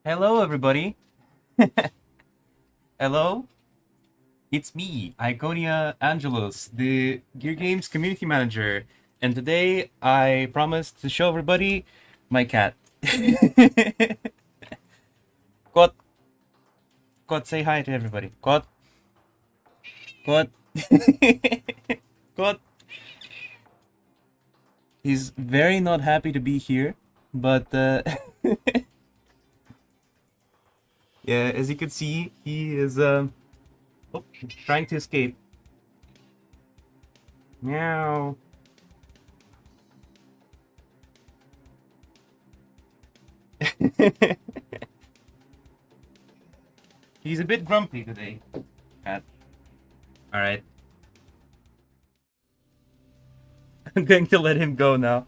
Hello, everybody. Hello, it's me, Iconia Angelos, the Gear Games community manager, and today I promised to show everybody my cat. Kot, Kot, say hi to everybody. Kot, Kot, Kot. He's very not happy to be here, but yeah, as you can see, he is oh, trying to escape. Meow. He's a bit grumpy today, cat. All right, I'm going to let him go now.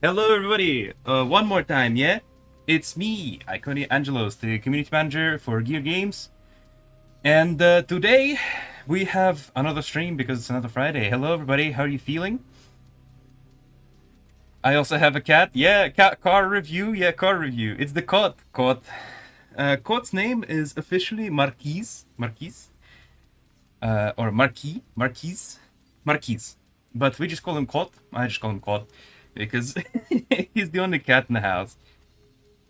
Hello, everybody. One more time, yeah? It's me, Iconia Angelos, the community manager for Gear Games. And today we have another stream because it's another Friday. Hello, everybody. How are you feeling? I also have a cat. Yeah, car review. Yeah, car review. It's the Kot. Kot's name is officially Marquise. Or Marquise. But we just call him Kot. I just call him Kot because he's the only cat in the house.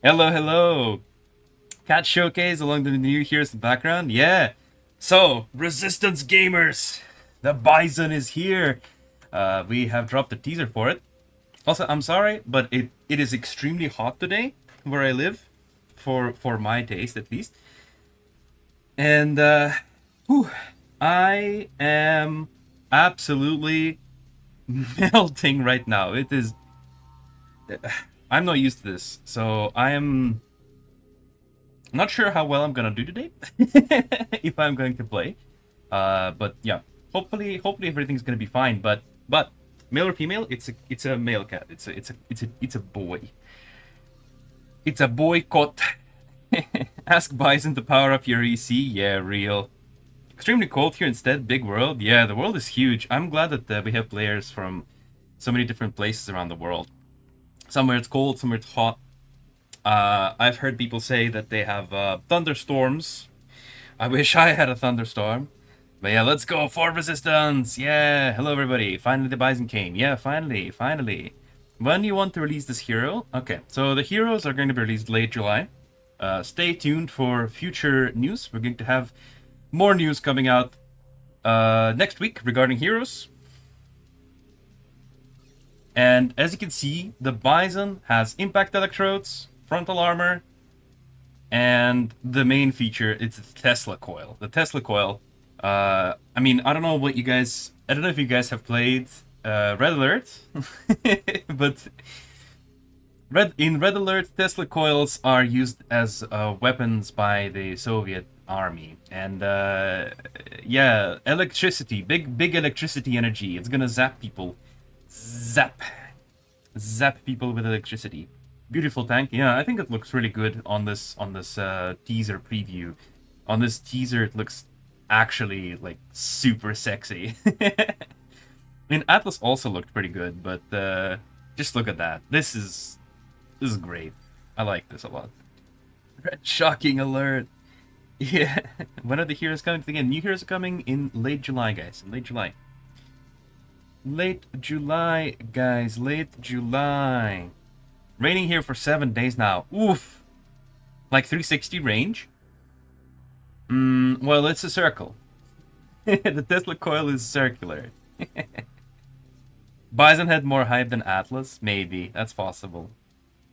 Hello. Cat showcase along the new heroes in the background. Yeah. So, Resistance Gamers, the Bison is here. We have dropped a teaser for it. Also, I'm sorry, but it is extremely hot today where I live, for my taste at least. And I am absolutely melting right now. It is. I'm not used to this, so I am not sure how well I'm gonna do today. If I'm going to play, but yeah, hopefully everything's gonna be fine. But male or female, it's a male cat. It's a boy. It's a boycott. Ask Bison to power up your EC. Yeah, real. Extremely cold here instead. Big world. Yeah, the world is huge. I'm glad that we have players from so many different places around the world. Somewhere it's cold, somewhere it's hot. I've heard people say that they have thunderstorms. I wish I had a thunderstorm. But yeah, let's go for Resistance. Yeah, hello everybody. Finally the Bison came. Yeah, finally. When do you want to release this hero? Okay, so the heroes are going to be released late July. Stay tuned for future news. We're going to have more news coming out next week regarding heroes. And as you can see, the Bison has impact electrodes, frontal armor, and the main feature, it's the Tesla coil. The Tesla coil, I mean, I don't know if you guys have played Red Alert, but in Red Alert, Tesla coils are used as weapons by the Soviet army. And yeah, electricity, big electricity energy. It's gonna zap people. Zap people with electricity. Beautiful tank. Yeah, I think it looks really good on this teaser preview. On this teaser, it looks actually like super sexy. I mean, Atlas also looked pretty good, but just look at that. This is great. I like this a lot. Red shocking alert. Yeah. When are the heroes coming again? New heroes are coming in late July, guys. In late July. Late July, guys. Late July. Raining here for 7 days now. Oof. Like 360 range? Well, it's a circle. The Tesla coil is circular. Bison had more hype than Atlas? Maybe. That's possible.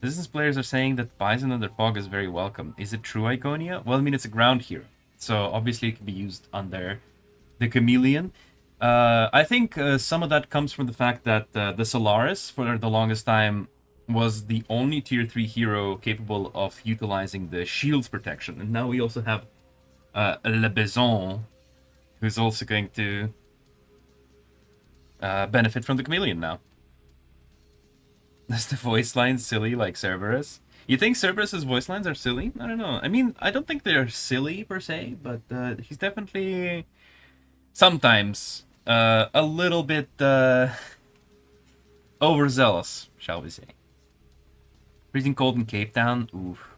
Business players are saying that Bison under fog is very welcome. Is it true, Iconia? Well, I mean, it's a ground hero. So, obviously, it can be used under the Chameleon. I think some of that comes from the fact that the Solaris, for the longest time, was the only tier 3 hero capable of utilizing the shield's protection. And now we also have Le Bison, who's also going to benefit from the Chameleon now. Is the voice line silly like Cerberus? You think Cerberus's voice lines are silly? I don't know. I mean, I don't think they're silly per se, but he's definitely sometimes a little bit overzealous, shall we say. Freezing cold in Cape Town. Oof.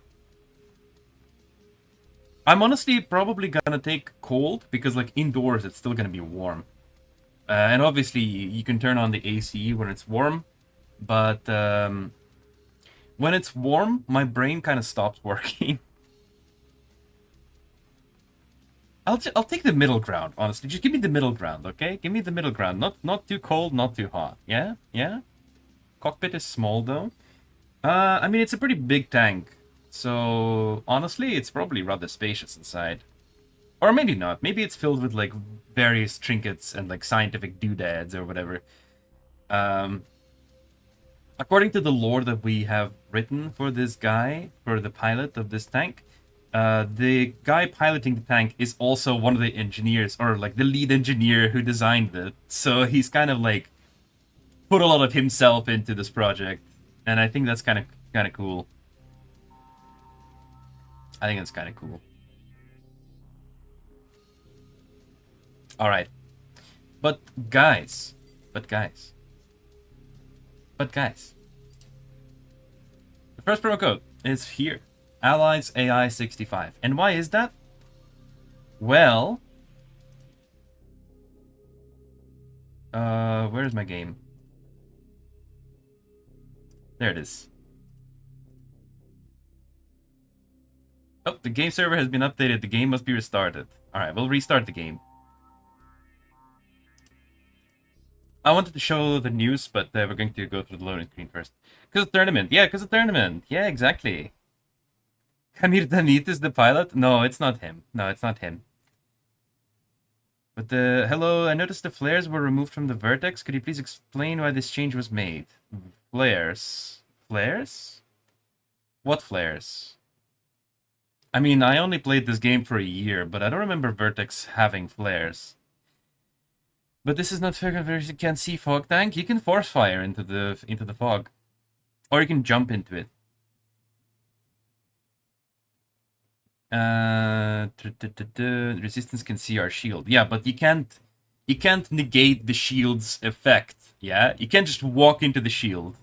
I'm honestly probably gonna take cold because like indoors it's still gonna be warm. And obviously you can turn on the AC when it's warm, but when it's warm, my brain kind of stops working. I'll take the middle ground, honestly. Just give me the middle ground, okay? Give me the middle ground. Not too cold, not too hot. Yeah? Yeah? Cockpit is small though. I mean it's a pretty big tank. So honestly, it's probably rather spacious inside. Or maybe not. Maybe it's filled with like various trinkets and like scientific doodads or whatever. Um According to the lore that we have written for this guy, for the pilot of this tank, the guy piloting the tank is also one of the engineers, or like the lead engineer who designed it. So he's kind of like put a lot of himself into this project, and I think that's kind of cool. I think that's kind of cool. All right, but guys, but guys, but guys, the first promo code is here. Allies AI 65. And why is that? Well, where's my game? There it is. Oh, the game server has been updated. The game must be restarted. Alright, we'll restart the game. I wanted to show the news, but we're going to go through the loading screen first. Because of tournament. Yeah, because of tournament. Yeah, exactly. Kamir Danit is the pilot? No, it's not him. No, it's not him. But hello, I noticed the flares were removed from the vertex. Could you please explain why this change was made? Flares? Flares? What flares? I mean, I only played this game for a year, but I don't remember Vertex having flares. But this is not fair because you can't see fog tank. You can force fire into the fog. Or you can jump into it. Resistance can see our shield. Yeah, but you can't negate the shield's effect. Yeah, you can't just walk into the shield.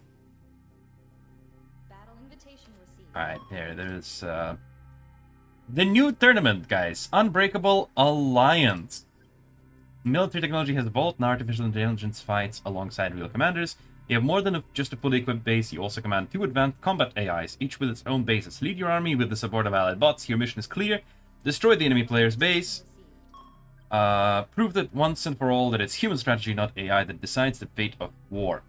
Alright, there's the new tournament, guys. Unbreakable Alliance. Military technology has evolved, now artificial intelligence fights alongside real commanders. You have more than just a fully equipped base, you also command 2 advanced combat AIs, each with its own bases. Lead your army with the support of allied bots. Your mission is clear. Destroy the enemy player's base. Prove that once and for all that it's human strategy, not AI, that decides the fate of war.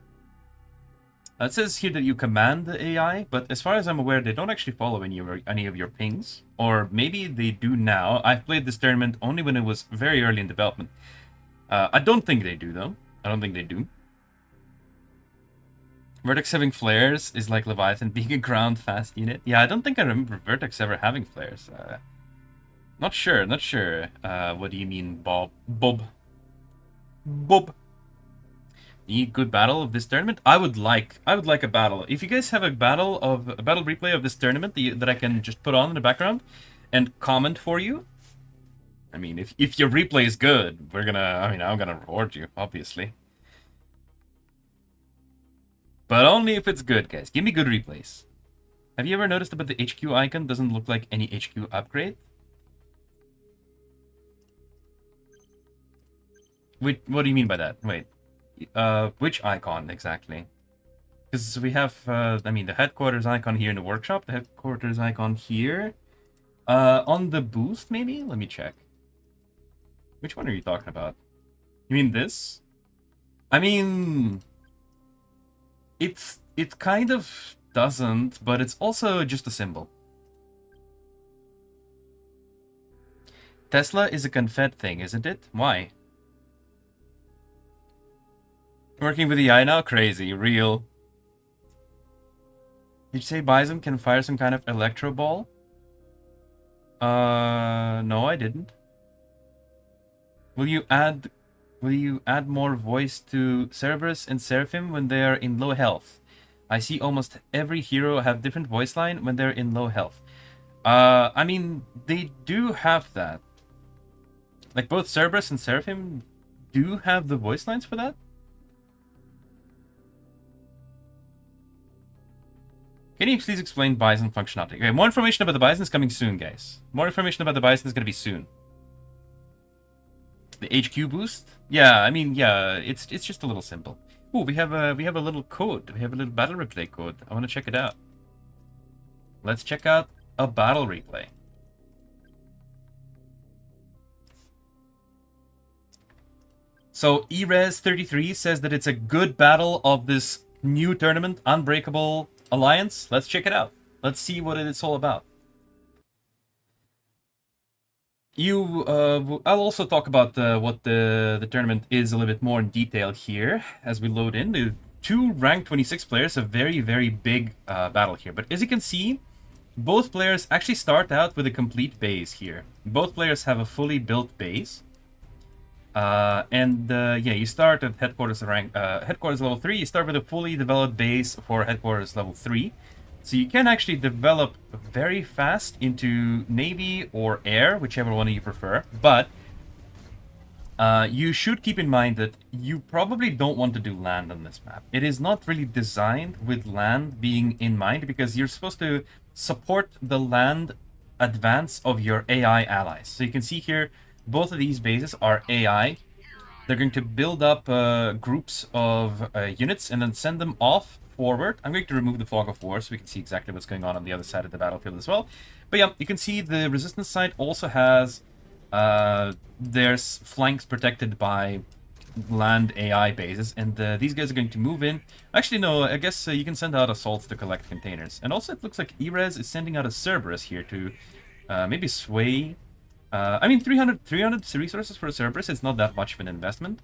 It says here that you command the AI, but as far as I'm aware, they don't actually follow any of your pings. Or maybe they do now. I've played this tournament only when it was very early in development. I don't think they do, though. I don't think they do. Vertex having flares is like Leviathan being a ground fast unit. Yeah, I don't think I remember Vertex ever having flares. Not sure. What do you mean, Bob? Bob. The good battle of this tournament? I would like a battle. If you guys have a battle replay of this tournament that I can just put on in the background and comment for you. I mean, if your replay is good, I'm gonna reward you, obviously. But only if it's good, guys. Give me good replays. Have you ever noticed about the HQ icon doesn't look like any HQ upgrade? Wait, what do you mean by that? Wait. Which icon exactly? Because we have, the headquarters icon here in the workshop, the headquarters icon here. On the boost, maybe? Let me check. Which one are you talking about? You mean this? I mean, it kind of doesn't, but it's also just a symbol. Tesla is a confed thing, isn't it? Why? Working with the AI now? Crazy. Real. Did you say Bison can fire some kind of electro ball? No, I didn't. Will you add more voice to Cerberus and Seraphim when they are in low health? I see almost every hero have different voice line when they're in low health. I mean, they do have that. Like, both Cerberus and Seraphim do have the voice lines for that. Can you please explain Bison functionality? Okay, more information about the Bison is coming soon, guys. More information about the Bison is going to be soon. The HQ boost? Yeah, I mean, yeah, it's just a little simple. Ooh, we have a little code. We have a little battle replay code. I want to check it out. Let's check out a battle replay. So Erez33 says that it's a good battle of this new tournament, Unbreakable Alliance. Let's check it out. Let's see what it's all about. I'll also talk about what the tournament is a little bit more in detail here as we load in. The two ranked 26 players, a very, very big battle here. But as you can see, both players actually start out with a complete base here. Both players have a fully built base. Yeah, you start at headquarters headquarters level 3. You start with a fully developed base for headquarters level 3. So you can actually develop very fast into Navy or Air, whichever one you prefer. But you should keep in mind that you probably don't want to do land on this map. It is not really designed with land being in mind, because you're supposed to support the land advance of your AI allies. So you can see here, both of these bases are AI. They're going to build up groups of units and then send them off forward. I'm going to remove the fog of war so we can see exactly what's going on the other side of the battlefield as well. But yeah, you can see the resistance side also has their flanks protected by land AI bases, and these guys are going to move in. Actually, no, I guess you can send out assaults to collect containers. And also it looks like Erez is sending out a Cerberus here to maybe sway. I mean, 300 resources for a Cerberus is not that much of an investment,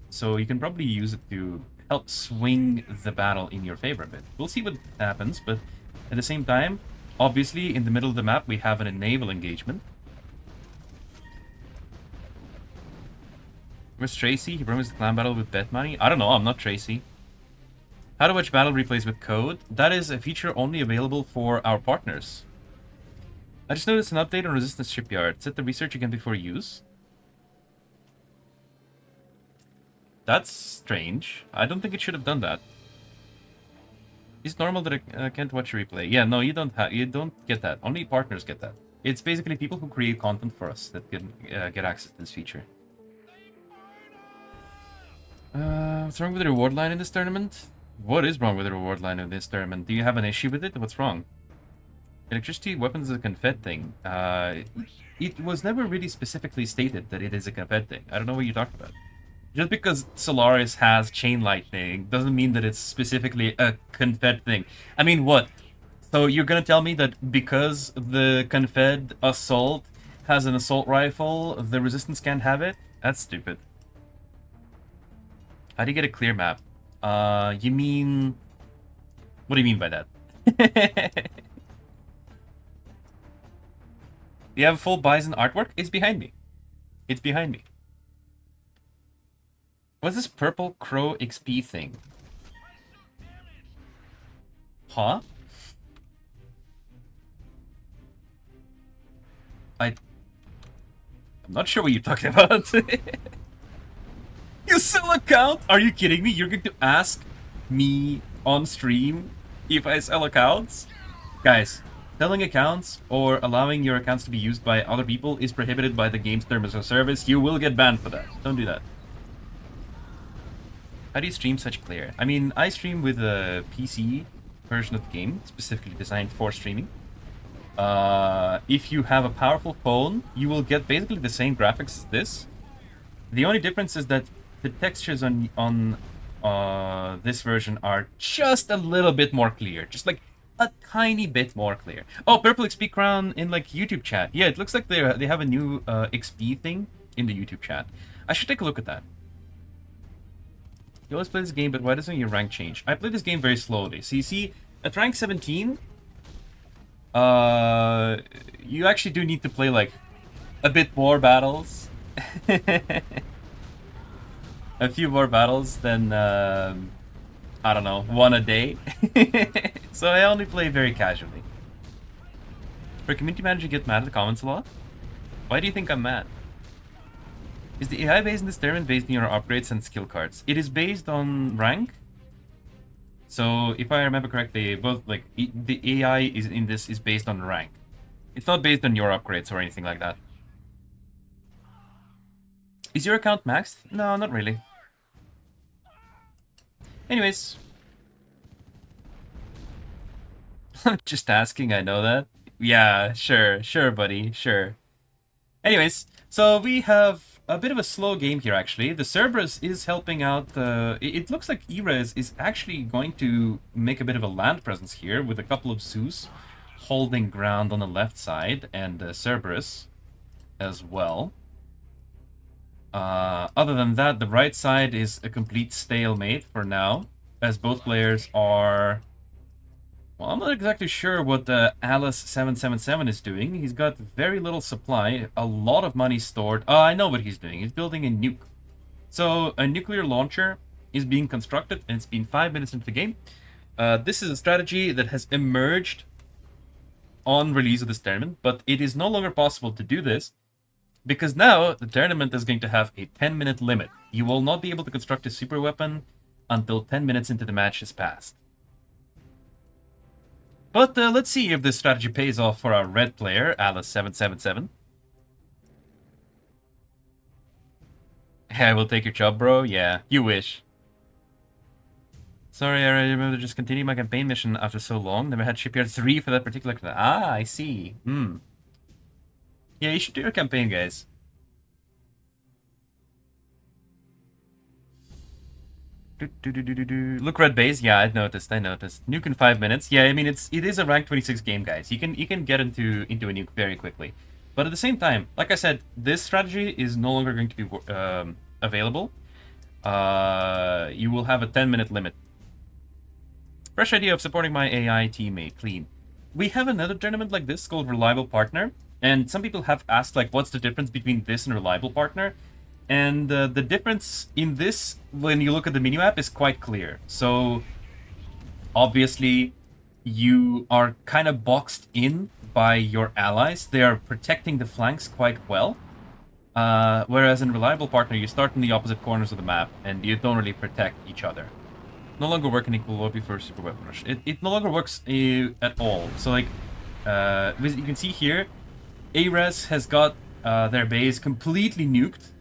so you can probably use it to help swing the battle in your favor a bit. We'll see what happens, but at the same time, obviously, in the middle of the map, we have an naval engagement. Where's Tracy? He promised a clan battle with bet money? I don't know, I'm not Tracy. How to watch battle replays with code? That is a feature only available for our partners. I just noticed an update on Resistance Shipyard. Set the research again before use. That's strange. I don't think it should have done that. It's normal that I can't watch a replay. Yeah, no, you don't get that. Only partners get that. It's basically people who create content for us that can get access to this feature. What's wrong with the reward line in this tournament? What is wrong with the reward line in this tournament? Do you have an issue with it? What's wrong? Electricity weapons is a confed thing. It was never really specifically stated that it is a confed thing. I don't know what you're talking about. Just because Solaris has chain lightning doesn't mean that it's specifically a confed thing. I mean, what? So you're gonna tell me that because the confed assault has an assault rifle, the resistance can't have it? That's stupid. How do you get a clear map? You mean... What do you mean by that? You have a full Bison artwork? It's behind me. It's behind me. What's this purple crow XP thing? Huh? I'm not sure what you're talking about. You sell account? Are you kidding me? You're going to ask me on stream if I sell accounts? Guys, selling accounts or allowing your accounts to be used by other people is prohibited by the game's terms of service. You will get banned for that. Don't do that. How do you stream such clear? I mean, I stream with a PC version of the game, specifically designed for streaming. If you have a powerful phone, you will get basically the same graphics as this. The only difference is that the textures on this version are just a little bit more clear. Just like a tiny bit more clear. Oh, Purple XP Crown in like YouTube chat. Yeah, it looks like they have a new XP thing in the YouTube chat. I should take a look at that. You always play this game, but why doesn't your rank change? I play this game very slowly. So you see, at rank 17, you actually do need to play like a bit more battles. A few more battles than, I don't know, one a day. So I only play very casually. For community manager get mad at the comments a lot? Why do you think I'm mad? Is the AI based in this tournament based on your upgrades and skill cards? It is based on rank. So if I remember correctly, both like the AI is in this is based on rank. It's not based on your upgrades or anything like that. Is your account maxed? No, not really. Anyways, just asking. I know that. Yeah, sure, buddy, sure. Anyways, so we have a bit of a slow game here, actually. The Cerberus is helping out. It looks like Erez is actually going to make a bit of a land presence here with a couple of Zeus holding ground on the left side and Cerberus as well. Other than that, the right side is a complete stalemate for now, as both players are... Well, I'm not exactly sure what the Alice 777 is doing. He's got very little supply, a lot of money stored. Oh, I know what he's doing. He's building a nuke. So, a nuclear launcher is being constructed, and it's been 5 minutes into the game. This is a strategy that has emerged on release of this tournament, but it is no longer possible to do this because now the tournament is going to have a 10-minute limit. You will not be able to construct a super weapon until 10 minutes into the match has passed. But let's see if this strategy pays off for our red player, Alice777. I will take your job, bro. Yeah, you wish. Sorry, I remember to just continue my campaign mission after so long. Never had Shipyard 3 for that particular... Ah, I see. Yeah, you should do your campaign, guys. Look, red base. Yeah, I noticed. Nuke in 5 minutes. Yeah, I mean it is a rank 26 game, guys. You can get into a nuke very quickly. But at the same time, like I said, this strategy is no longer going to be available. You will have a 10-minute limit. Fresh idea of supporting my AI teammate. Clean. We have another tournament like this called Reliable Partner, and some people have asked like, what's the difference between this and Reliable Partner? And the difference in this, when you look at the minimap, is quite clear. So, obviously, you are kind of boxed in by your allies. They are protecting the flanks quite well. Whereas in Reliable Partner, you start in the opposite corners of the map, and you don't really protect each other. No longer work in equal lobby for Super Weapon Rush. It no longer works at all. So, like, you can see here, Ares has got their base completely nuked.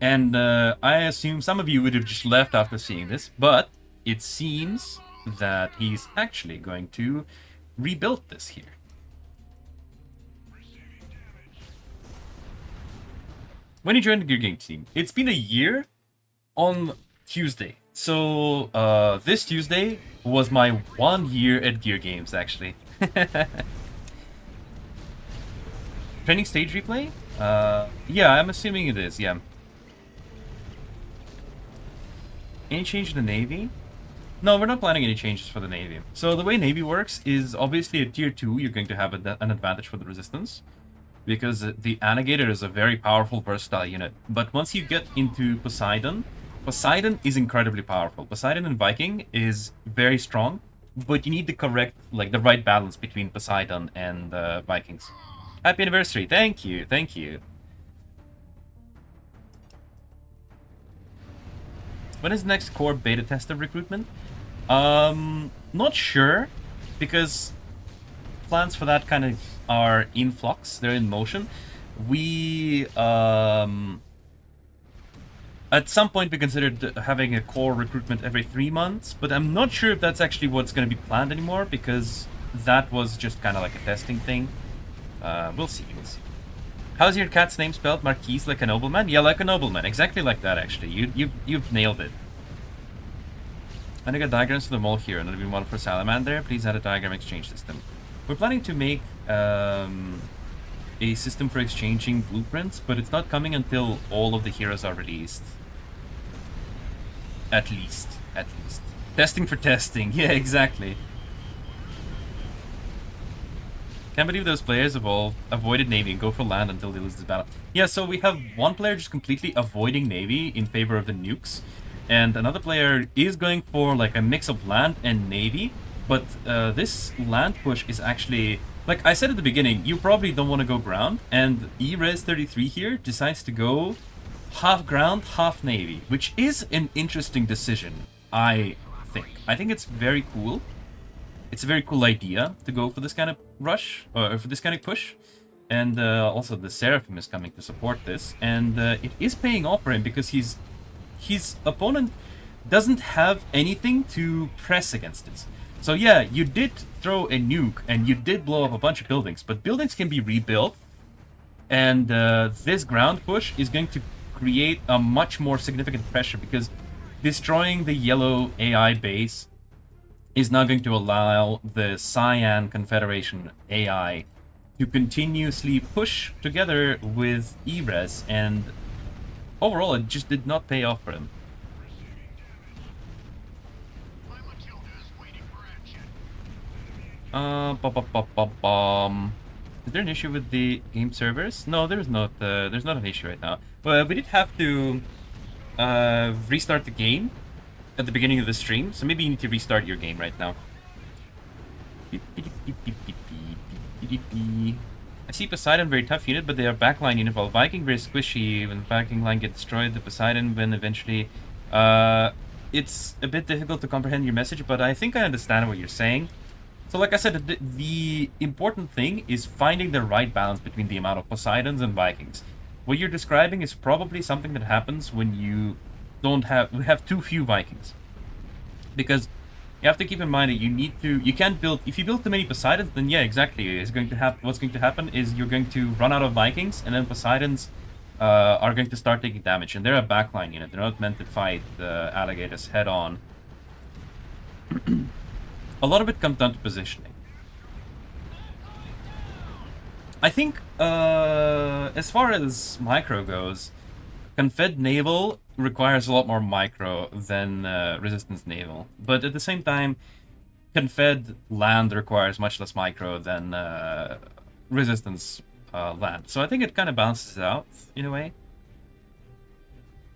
And I assume some of you would have just left after seeing this, but it seems that he's actually going to rebuild this here. When you joined the Gear Game team, it's been a year on Tuesday. So this Tuesday was my 1 year at Gear Games, actually. Training stage replay? Yeah, I'm assuming it is, yeah. Any change in the Navy? No, we're not planning any changes for the Navy. So the way Navy works is obviously at Tier 2 you're going to have an advantage for the Resistance, because the Annigator is a very powerful, versatile unit. But once you get into Poseidon, Poseidon is incredibly powerful. Poseidon and Viking is very strong, but you need the correct, like the right balance between Poseidon and Vikings. Happy anniversary! Thank you, thank you. When is the next core beta tester recruitment? Not sure, because plans for that kind of are in flux. They're in motion. We, at some point we considered having a core recruitment every 3 months, but I'm not sure if that's actually what's going to be planned anymore, because that was just kind of like a testing thing. We'll see, we'll see. How's your cat's name spelled? Marquise, like a nobleman? Yeah, like a nobleman. Exactly like that, actually. You've nailed it. I got diagrams for the mole here, and there'll be one for Salamander. Please add a diagram exchange system. We're planning to make a system for exchanging blueprints, but it's not coming until all of the heroes are released. At least. Testing for testing. Yeah, exactly. Can't believe those players have all avoided Navy and go for land until they lose this battle. Yeah, so we have one player just completely avoiding Navy in favor of the nukes, and another player is going for like a mix of land and Navy, but this land push is actually, like I said at the beginning, you probably don't want to go ground, and eRes33 here decides to go half ground, half Navy, which is an interesting decision, I think. I think it's very cool. It's a very cool idea to go for this kind of rush, or for this kind of push. And also the Seraphim is coming to support this. And it is paying off for him because his opponent doesn't have anything to press against this. So yeah, you did throw a nuke and you did blow up a bunch of buildings, but buildings can be rebuilt. And this ground push is going to create a much more significant pressure because destroying the yellow AI base is now going to allow the Cyan Confederation AI to continuously push together with E-Res, and overall it just did not pay off for him. Is there an issue with the game servers? No, there's not an issue right now. But we did have to restart the game at the beginning of the stream, so maybe you need to restart your game right now. I see Poseidon, very tough unit, but they are backline unit, while Viking very squishy. When the Viking line gets destroyed, the Poseidon win eventually. It's a bit difficult to comprehend your message, but I think I understand what you're saying. So like I said, the important thing is finding the right balance between the amount of Poseidons and Vikings. What you're describing is probably something that happens when you have too few Vikings. Because you have to keep in mind that you can't build, if you build too many Poseidons, then yeah, exactly, what's going to happen is you're going to run out of Vikings, and then Poseidons are going to start taking damage, and they're a backline unit. They're not meant to fight the alligators head on. A lot of it comes down to positioning. I think, as far as micro goes, Confed Naval requires a lot more micro than Resistance Naval. But at the same time, Confed Land requires much less micro than Resistance Land. So I think it kind of balances it out, in a way.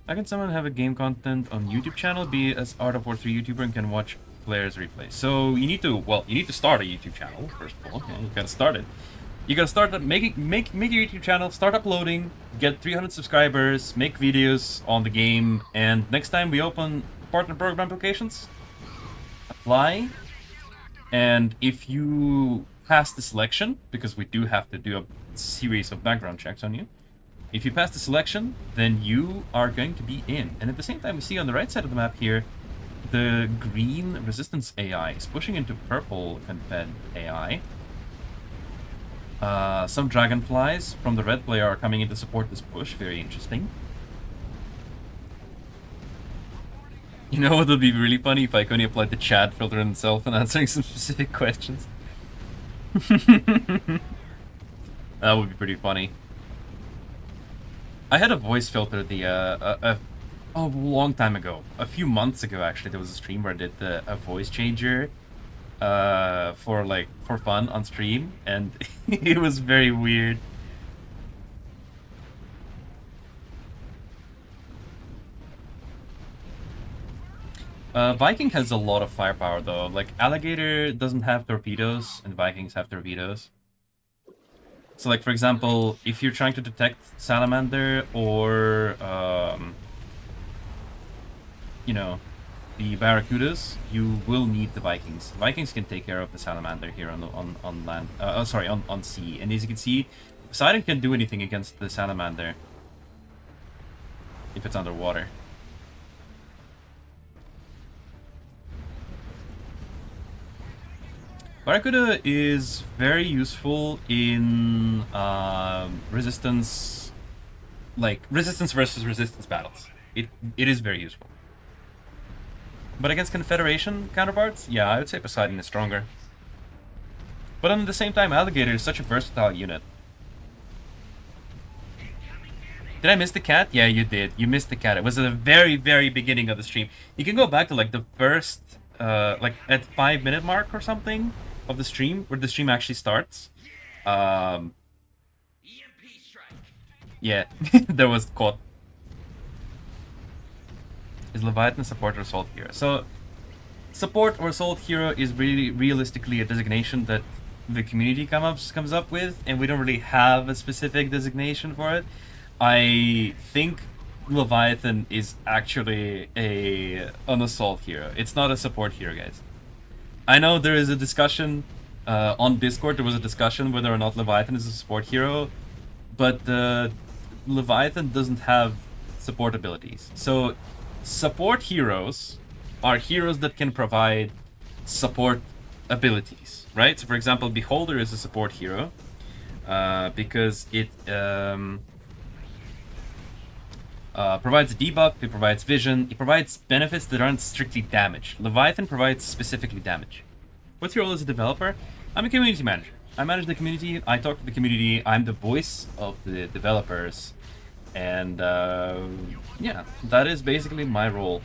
How can someone have a game content on YouTube channel, be as Art of War 3 YouTuber, and can watch players replay? So you need to start a YouTube channel, first of all. Okay, you gotta start it. You gotta start make your YouTube channel, start uploading, get 300 subscribers, make videos on the game, and next time we open partner program applications, apply, and if you pass the selection, because we do have to do a series of background checks on you, if you pass the selection, then you are going to be in. And at the same time, we see on the right side of the map here, the green Resistance AI is pushing into purple Confed AI. Some dragonflies from the red player are coming in to support this push. Very interesting. You know what would be really funny if Iconi applied the chat filter himself and answering some specific questions? That would be pretty funny. I had a voice filter a long time ago. A few months ago, actually, there was a stream where I did a voice changer for fun on stream, and it was very weird. Viking has a lot of firepower though. Like Alligator doesn't have torpedoes, and Vikings have torpedoes. So like for example, if you're trying to detect Salamander or you know, the Barracudas, you will need the Vikings. Vikings can take care of the Salamander here on land. Sorry, on sea. And as you can see, Poseidon can't do anything against the Salamander if it's underwater. Barracuda is very useful in resistance, like resistance versus resistance battles. It is very useful. But against Confederation counterparts, yeah, I would say Poseidon is stronger. But at the same time, Alligator is such a versatile unit. Did I miss the cat? Yeah, you did. You missed the cat. It was at the very, very beginning of the stream. You can go back to like the first, like at 5-minute mark or something of the stream, where the stream actually starts. Yeah, there was caught. Is Leviathan support or assault hero? So, support or assault hero is really realistically a designation that the community comes up with, and we don't really have a specific designation for it. I think Leviathan is actually an assault hero. It's not a support hero, guys. I know there is a discussion on Discord. There was a discussion whether or not Leviathan is a support hero, but Leviathan doesn't have support abilities. So support heroes are heroes that can provide support abilities, right? So for example, Beholder is a support hero because it provides a debuff, it provides vision, it provides benefits that aren't strictly damage. Leviathan provides specifically damage. What's your role as a developer? I'm a community manager. I manage the community, I talk to the community, I'm the voice of the developers, and yeah, that is basically my role.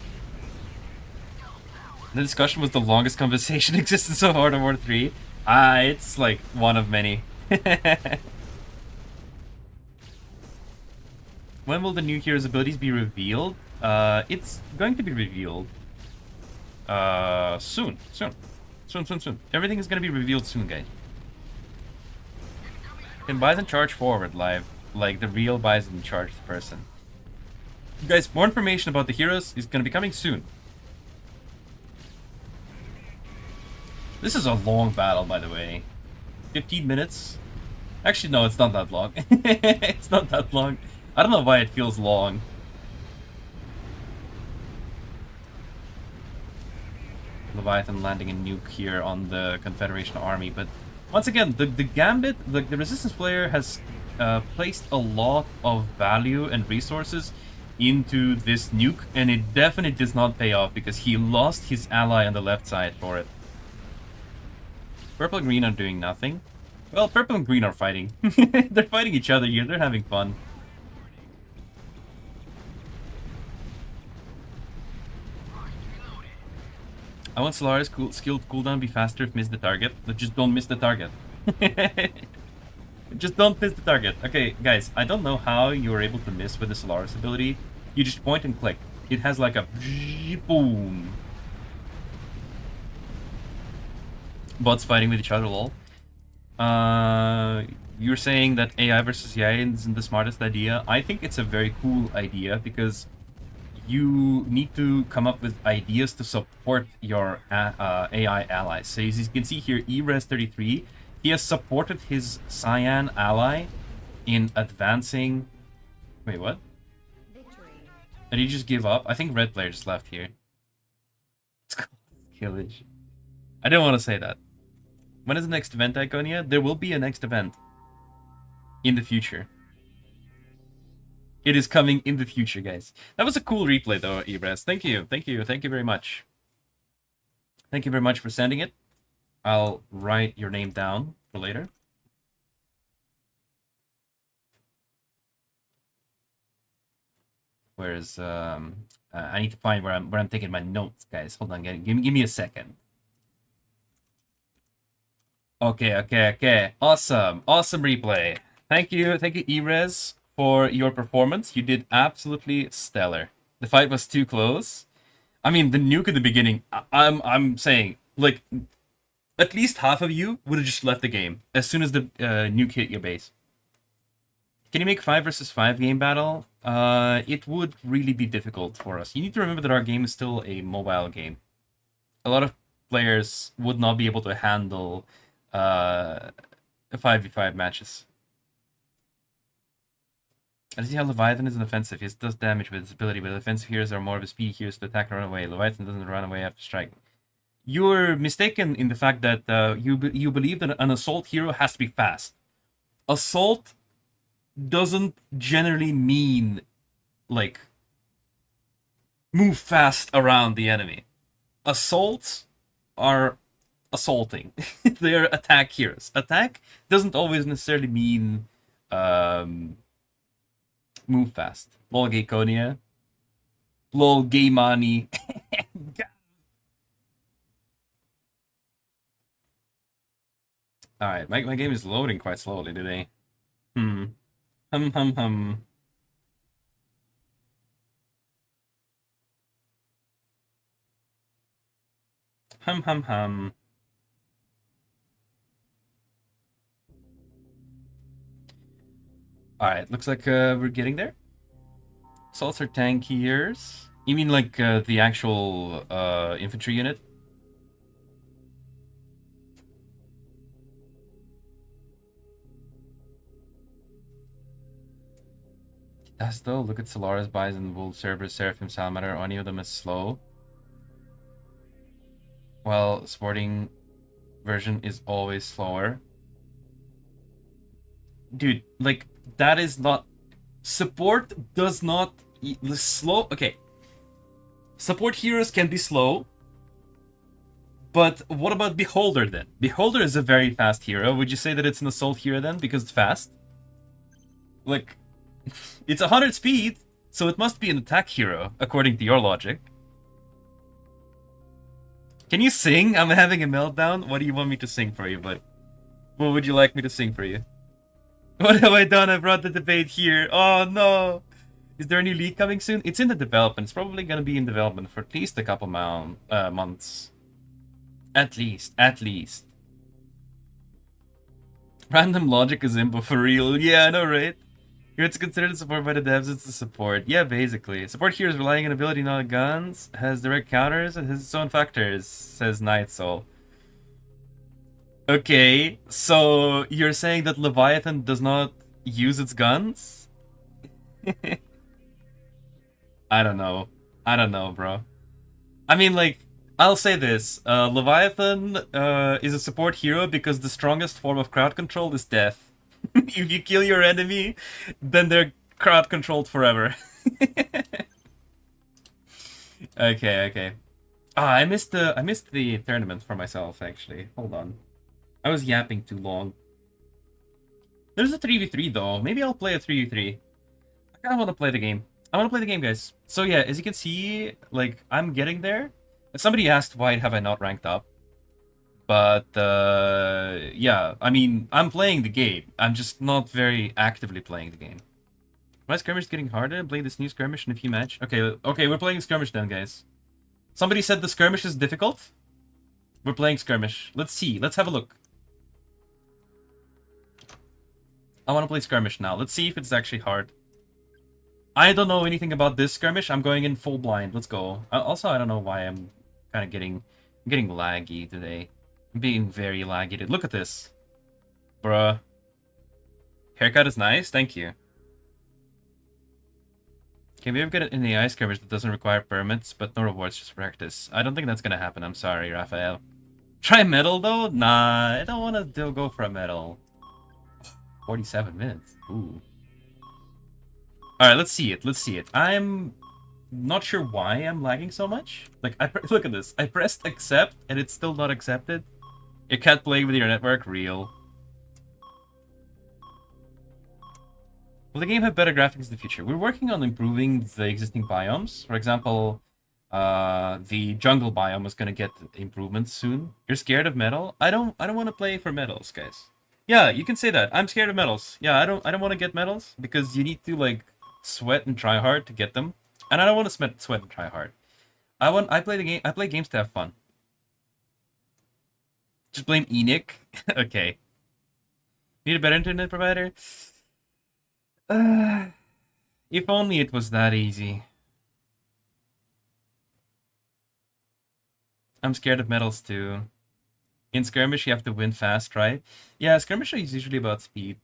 The discussion was the longest conversation in existence of Horde of War 3. It's like one of many. When will the new hero's abilities be revealed? It's going to be revealed soon. Soon. Everything is going to be revealed soon, guys. Can Bison charge forward live, like the real Bison charged person? Guys, more information about the heroes is going to be coming soon. This is a long battle, by the way. 15 minutes? Actually, no, it's not that long. It's not that long. I don't know why it feels long. Leviathan landing a nuke here on the Confederation army, but once again, the Gambit, the Resistance player has placed a lot of value and resources into this nuke, and it definitely does not pay off because he lost his ally on the left side for it. Purple and green are doing nothing. Well, purple and green are fighting. They're fighting each other here, they're having fun. I want Solara's skilled cooldown be faster if miss the target. But just don't miss the target. Just don't miss the target. Okay, guys, I don't know how you were able to miss with the Solaris ability. You just point and click. It has like a boom. Bots fighting with each other, lol. You're saying that AI versus AI isn't the smartest idea. I think it's a very cool idea because you need to come up with ideas to support your AI allies. So as you can see here, eRes33, he has supported his Cyan ally in advancing... Wait, what? Victory. Did he just give up? I think red player just left here. It's called Killage. I didn't want to say that. When is the next event, Iconia? There will be a next event. In the future. It is coming in the future, guys. That was a cool replay, though, Ebras. Thank you very much. Thank you very much for sending it. I'll write your name down for later. Whereas, I need to find where I'm taking my notes, guys. Hold on, give me a second. Okay. Awesome replay. Thank you, Erez, for your performance. You did absolutely stellar. The fight was too close. I mean, the nuke at the beginning, I'm saying, like, at least half of you would have just left the game as soon as the nuke hit your base. Can you make 5 versus 5 game battle? It would really be difficult for us. You need to remember that our game is still a mobile game. A lot of players would not be able to handle 5v5 matches. I see how Leviathan is an offensive. He does damage with his ability, but offensive heroes are more of a speed heroes to attack and run away. Leviathan doesn't run away after strike. You're mistaken in the fact that you believe that an assault hero has to be fast. Assault doesn't generally mean, like, move fast around the enemy. Assaults are assaulting. They're attack heroes. Attack doesn't always necessarily mean move fast. Lol gay Konya. Lol gay money. Alright, my game is loading quite slowly today. Hum. Hum. Hum. Alright, looks like we're getting there. Assaults are tankiers. You mean like the actual infantry unit? That's though. Look at Solaris, Bison, Wolf, Cerberus, Seraphim, Salamander. Any of them is slow. Well, sporting version is always slower. Dude, like, that is not... Support does not... Slow... Okay. Support heroes can be slow. But what about Beholder then? Beholder is a very fast hero. Would you say that it's an assault hero then because it's fast? Like, it's 100 speed, so it must be an attack hero, according to your logic. Can you sing? I'm having a meltdown. What do you want me to sing for you, buddy? What would you like me to sing for you? What have I done? I brought the debate here. Oh no! Is there any leak coming soon? It's in the development. It's probably gonna be in development for at least a couple months. At least. Random logic is impo for real. Yeah, I know, right? It's considered support by the devs, it's the support. Yeah, basically. Support here is relying on ability, not on guns. Has direct counters and has its own factors, says Night Soul. Okay, so you're saying that Leviathan does not use its guns? I don't know. I don't know, bro. I mean, like, I'll say this. Leviathan is a support hero because the strongest form of crowd control is death. If you kill your enemy, then they're crowd controlled forever. Okay. Ah, I missed the tournament for myself, actually. Hold on. I was yapping too long. There's a 3v3 though. Maybe I'll play a 3v3. I kinda wanna play the game. I wanna play the game, guys. So yeah, as you can see, like, I'm getting there. Somebody asked why have I not ranked up. But, yeah, I mean, I'm playing the game. I'm just not very actively playing the game. My skirmish is getting harder. Play this new skirmish in a few match. Okay, we're playing skirmish then, guys. Somebody said the skirmish is difficult. We're playing skirmish. Let's see. Let's have a look. I want to play skirmish now. Let's see if it's actually hard. I don't know anything about this skirmish. I'm going in full blind. Let's go. Also, I don't know why I'm kind of getting laggy today. I'm being very laggy. Look at this. Bruh. Haircut is nice. Thank you. Can we ever get an AI skirmish that doesn't require permits, but no rewards, just practice? I don't think that's gonna happen. I'm sorry, Raphael. Try medal, though? Nah, I don't want to go for a medal. 47 minutes. Ooh. Alright, let's see it. I'm not sure why I'm lagging so much. Like, look at this. I pressed accept, and it's still not accepted. You can't play with your network. Real. Will the game have better graphics in the future? We're working on improving the existing biomes. For example, the jungle biome is gonna get improvements soon. You're scared of metal? I don't want to play for metals, guys. Yeah, you can say that. I'm scared of metals. Yeah, I don't want to get metals because you need to like sweat and try hard to get them, and I don't want to sweat and try hard. I play games to have fun. Just blame Enoch. Okay. Need a better internet provider? If only it was that easy. I'm scared of metals too. In skirmish, you have to win fast, right? Yeah, skirmish is usually about speed.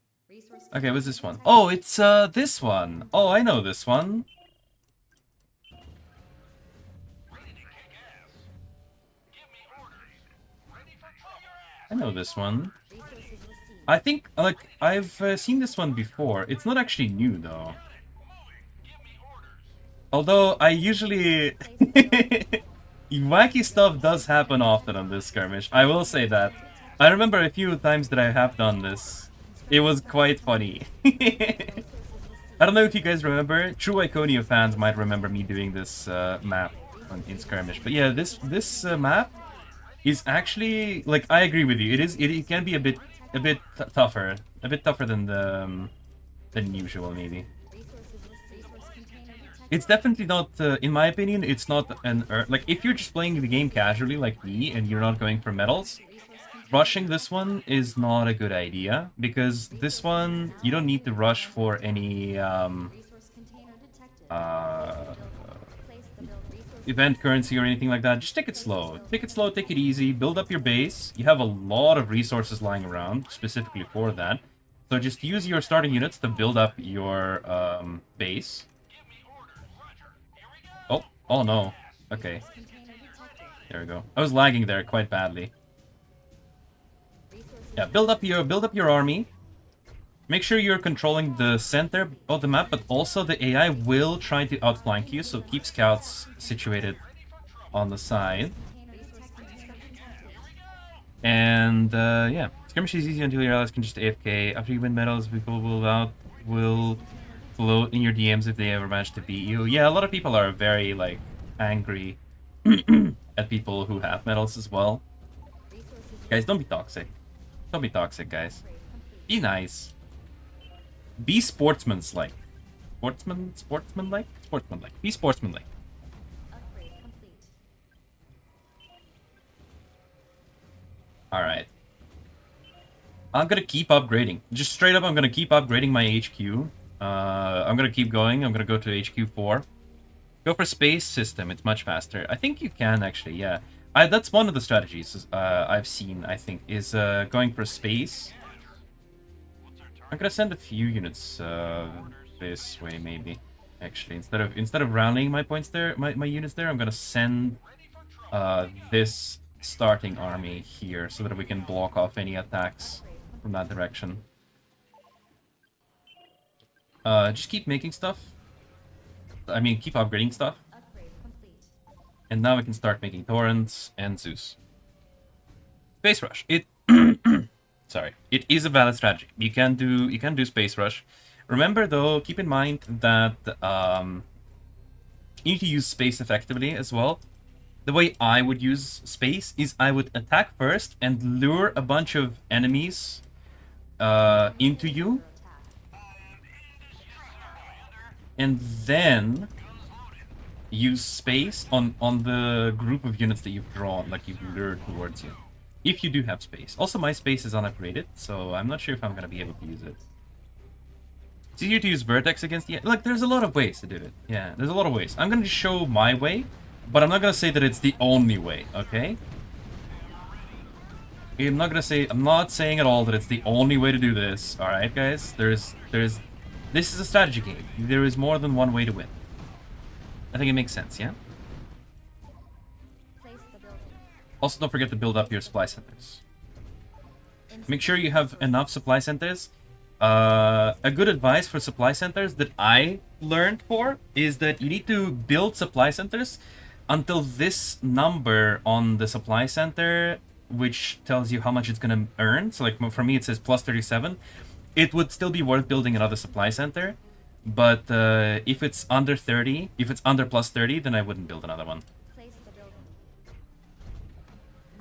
Okay, what's this one? Oh, it's this one. Oh, I know this one. I know this one. I think, like, I've seen this one before. It's not actually new, though. Although, I usually... Wacky stuff does happen often on this skirmish. I will say that. I remember a few times that I have done this. It was quite funny. I don't know if you guys remember. True Iconia fans might remember me doing this map in skirmish. But yeah, this map is actually, like, I agree with you. It can be a bit tougher, than usual, maybe. It's definitely not, in my opinion, it's not like, if you're just playing the game casually like me and you're not going for medals, rushing this one is not a good idea, because this one, you don't need to rush for any, event currency or anything like that. Just take it slow. Take it slow, take it easy, build up your base. You have a lot of resources lying around specifically for that. So just use your starting units to build up your base. Oh no. Okay. There we go. I was lagging there quite badly. Yeah, build up your army. Make sure you're controlling the center of the map, but also the AI will try to outflank you, so keep scouts situated on the side. And yeah, skirmish is easy until your allies can just AFK. After you win medals, people will float in your DMs if they ever manage to beat you. Yeah, a lot of people are very like angry at people who have medals as well. Guys, don't be toxic. Don't be toxic, guys. Be nice. Be sportsmanlike. Sportsmanlike? Sportsmanlike. Be sportsmanlike. Alright. I'm gonna keep upgrading. Just straight up, I'm gonna keep upgrading my HQ. I'm gonna keep going. I'm gonna go to HQ 4. Go for space system. It's much faster. I think you can actually, yeah. That's one of the strategies I've seen, I think, is going for space. I'm gonna send a few units this way, maybe. Actually, instead of rallying my points there, my units there, I'm gonna send this starting army here so that we can block off any attacks from that direction. Just keep making stuff. I mean, keep upgrading stuff. And now we can start making torrents and Zeus. Space rush. Sorry, it is a valid strategy. You can do space rush. Remember though, keep in mind that you need to use space effectively as well. The way I would use space is I would attack first and lure a bunch of enemies into you. And then use space on the group of units that you've drawn, like you've lured towards you. If you do have space. Also, my space is unupgraded, so I'm not sure if I'm going to be able to use it. It's easier to use Vertex against the... Look, there's a lot of ways to do it. Yeah, there's a lot of ways. I'm going to show my way, but I'm not going to say that it's the only way, okay? I'm not saying at all that it's the only way to do this, alright, guys? This is a strategy game. There is more than one way to win. I think it makes sense, yeah? Also, don't forget to build up your supply centers. Make sure you have enough supply centers. A good advice for supply centers that I learned for is that you need to build supply centers until this number on the supply center, which tells you how much it's going to earn. So like for me, it says plus 37. It would still be worth building another supply center. But if it's under 30, if it's under plus 30, then I wouldn't build another one.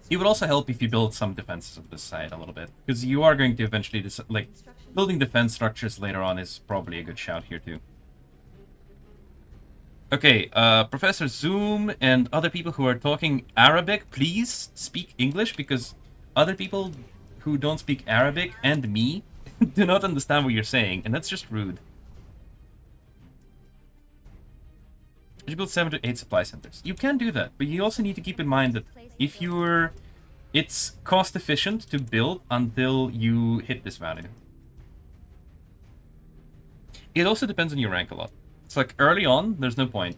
It would also help if you build some defenses of this side a little bit, because you are going to eventually, like, building defense structures later on is probably a good shout here too. Okay, Professor Zoom and other people who are talking Arabic, please speak English, because other people who don't speak Arabic and me do not understand what you're saying, and that's just rude. You build 7 to 8 supply centers. You can do that, but you also need to keep in mind that if it's cost efficient to build until you hit this value. It also depends on your rank a lot. It's like early on, there's no point.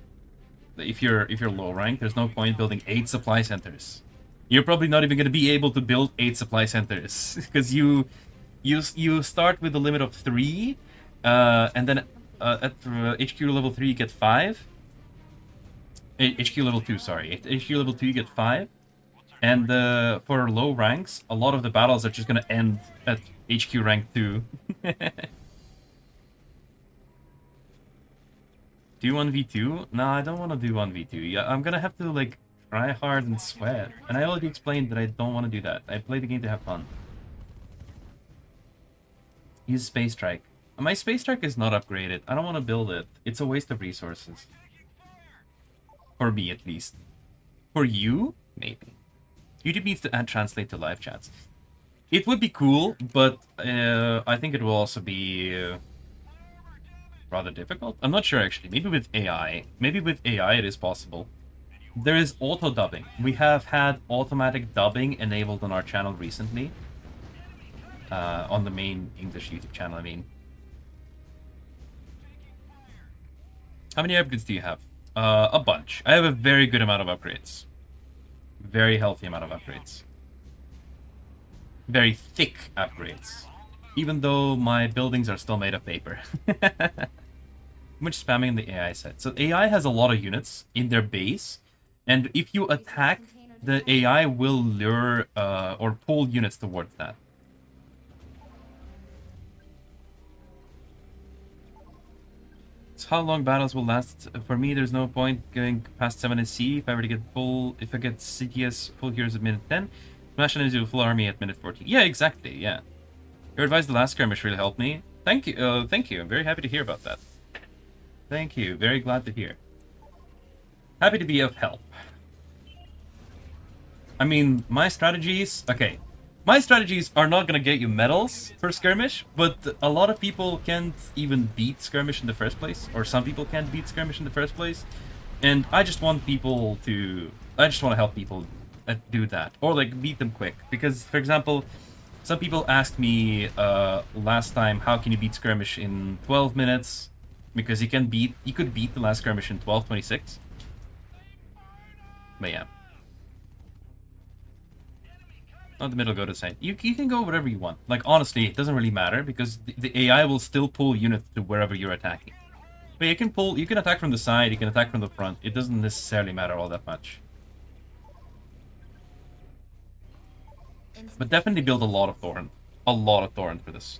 If you're low rank, there's no point building 8 supply centers. You're probably not even going to be able to build 8 supply centers because you start with a limit of 3, and then at HQ level 3 you get 5. HQ level 2, sorry. At HQ level 2 you get 5. And for low ranks, a lot of the battles are just going to end at HQ rank 2. Do 1v2? No, I don't want to do 1v2. Yeah, I'm going to have to, like, try hard and sweat. And I already explained that I don't want to do that. I play the game to have fun. Use Space Strike. My Space Strike is not upgraded. I don't want to build it. It's a waste of resources. For me, at least. For you? Maybe. YouTube needs to add translate to live chats. It would be cool, but I think it will also be Rather difficult? I'm not sure actually. Maybe with AI. Maybe with AI it is possible. There is auto dubbing. We have had automatic dubbing enabled on our channel recently. On the main English YouTube channel, I mean. How many upgrades do you have? A bunch. I have a very good amount of upgrades. Very healthy amount of upgrades. Very thick upgrades. Even though my buildings are still made of paper. Much spamming in the AI set. So AI has a lot of units in their base, and if you attack, the AI will lure or pull units towards that. So how long battles will last? For me, there's no point going past 7 and C if I were to get full. If I get CTS full heroes at minute 10, smash into a full army at minute 14. Yeah, exactly. Yeah. Your advice the last skirmish really helped me. Thank you. Thank you. I'm very happy to hear about that. Thank you. Very glad to hear. Happy to be of help. I mean, my strategies... Okay. My strategies are not going to get you medals for skirmish, but a lot of people can't even beat skirmish in the first place. Or some people can't beat skirmish in the first place. And I just want people to... I just want to help people do that. Or, like, beat them quick. Because, for example... Some people asked me last time, how can you beat skirmish in 12 minutes? Because you could beat the last skirmish in 12:26. But yeah. Not the middle, go to the side. You can go whatever you want. Like, honestly, it doesn't really matter, because the AI will still pull units to wherever you're attacking. But you can attack from the side, you can attack from the front. It doesn't necessarily matter all that much. But definitely build a lot of Thorn. A lot of Thorn for this.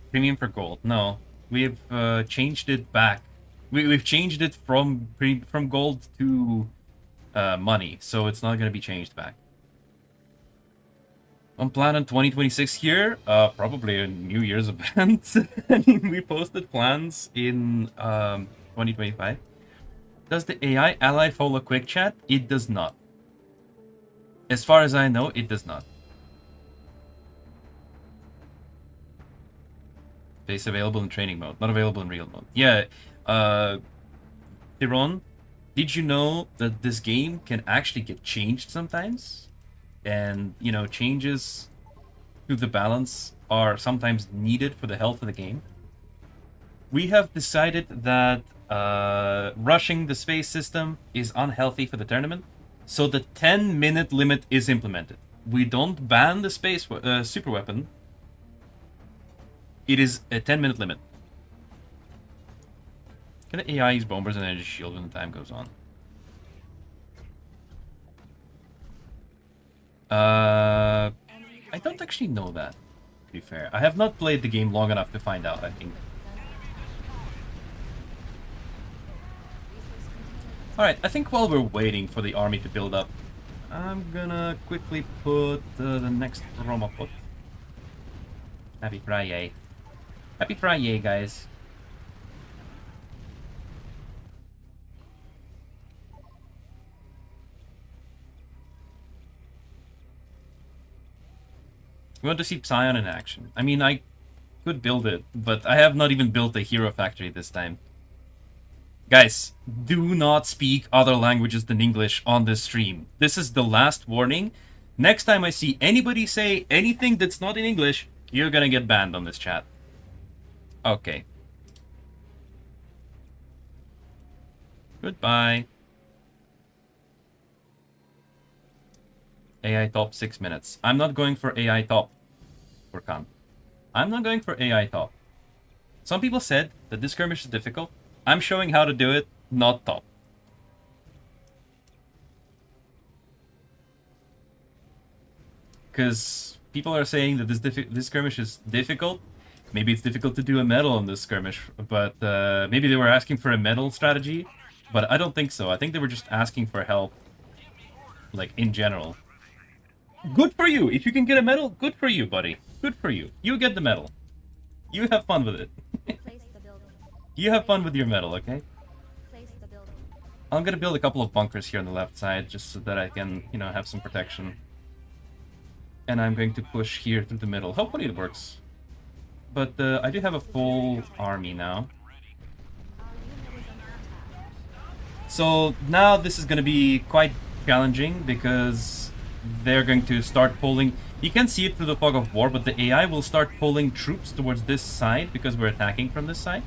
Premium for gold. No. We've changed it back. We've changed it from gold to money. So it's not going to be changed back. On plan in 2026 here? Probably a New Year's event. I mean, we posted plans in 2025. Does the AI ally follow quick chat? It does not. As far as I know, it does not. Base available in training mode, not available in real mode. Yeah, Tiron, did you know that this game can actually get changed sometimes? And, you know, changes to the balance are sometimes needed for the health of the game. We have decided that rushing the space system is unhealthy for the tournament. So the 10-minute limit is implemented. We don't ban the space super weapon. It is a 10-minute limit. Can the AI use bombers and energy shield when the time goes on? I don't actually know that, to be fair. I have not played the game long enough to find out, I think. Alright, I think while we're waiting for the army to build up, I'm gonna quickly put the next Roma pot. Happy Friday. Happy Friday, guys. We want to see Psion in action. I mean, I could build it, but I have not even built a hero factory this time. Guys, do not speak other languages than English on this stream. This is the last warning. Next time I see anybody say anything that's not in English, you're gonna get banned on this chat. Okay. Goodbye. AI top 6 minutes. I'm not going for AI top. Furkan. I'm not going for AI top. Some people said that this skirmish is difficult. I'm showing how to do it, not top. Because people are saying that this skirmish is difficult. Maybe it's difficult to do a medal on this skirmish, but maybe they were asking for a medal strategy. But I don't think so. I think they were just asking for help, like, in general. Good for you! If you can get a medal, good for you, buddy. Good for you. You get the medal. You have fun with it. You have fun with your medal, okay? I'm gonna build a couple of bunkers here on the left side, just so that I can, you know, have some protection. And I'm going to push here through the middle. Hopefully it works. but I do have a full army now. So now this is going to be quite challenging because they're going to start pulling. You can see it through the fog of war, but the AI will start pulling troops towards this side because we're attacking from this side.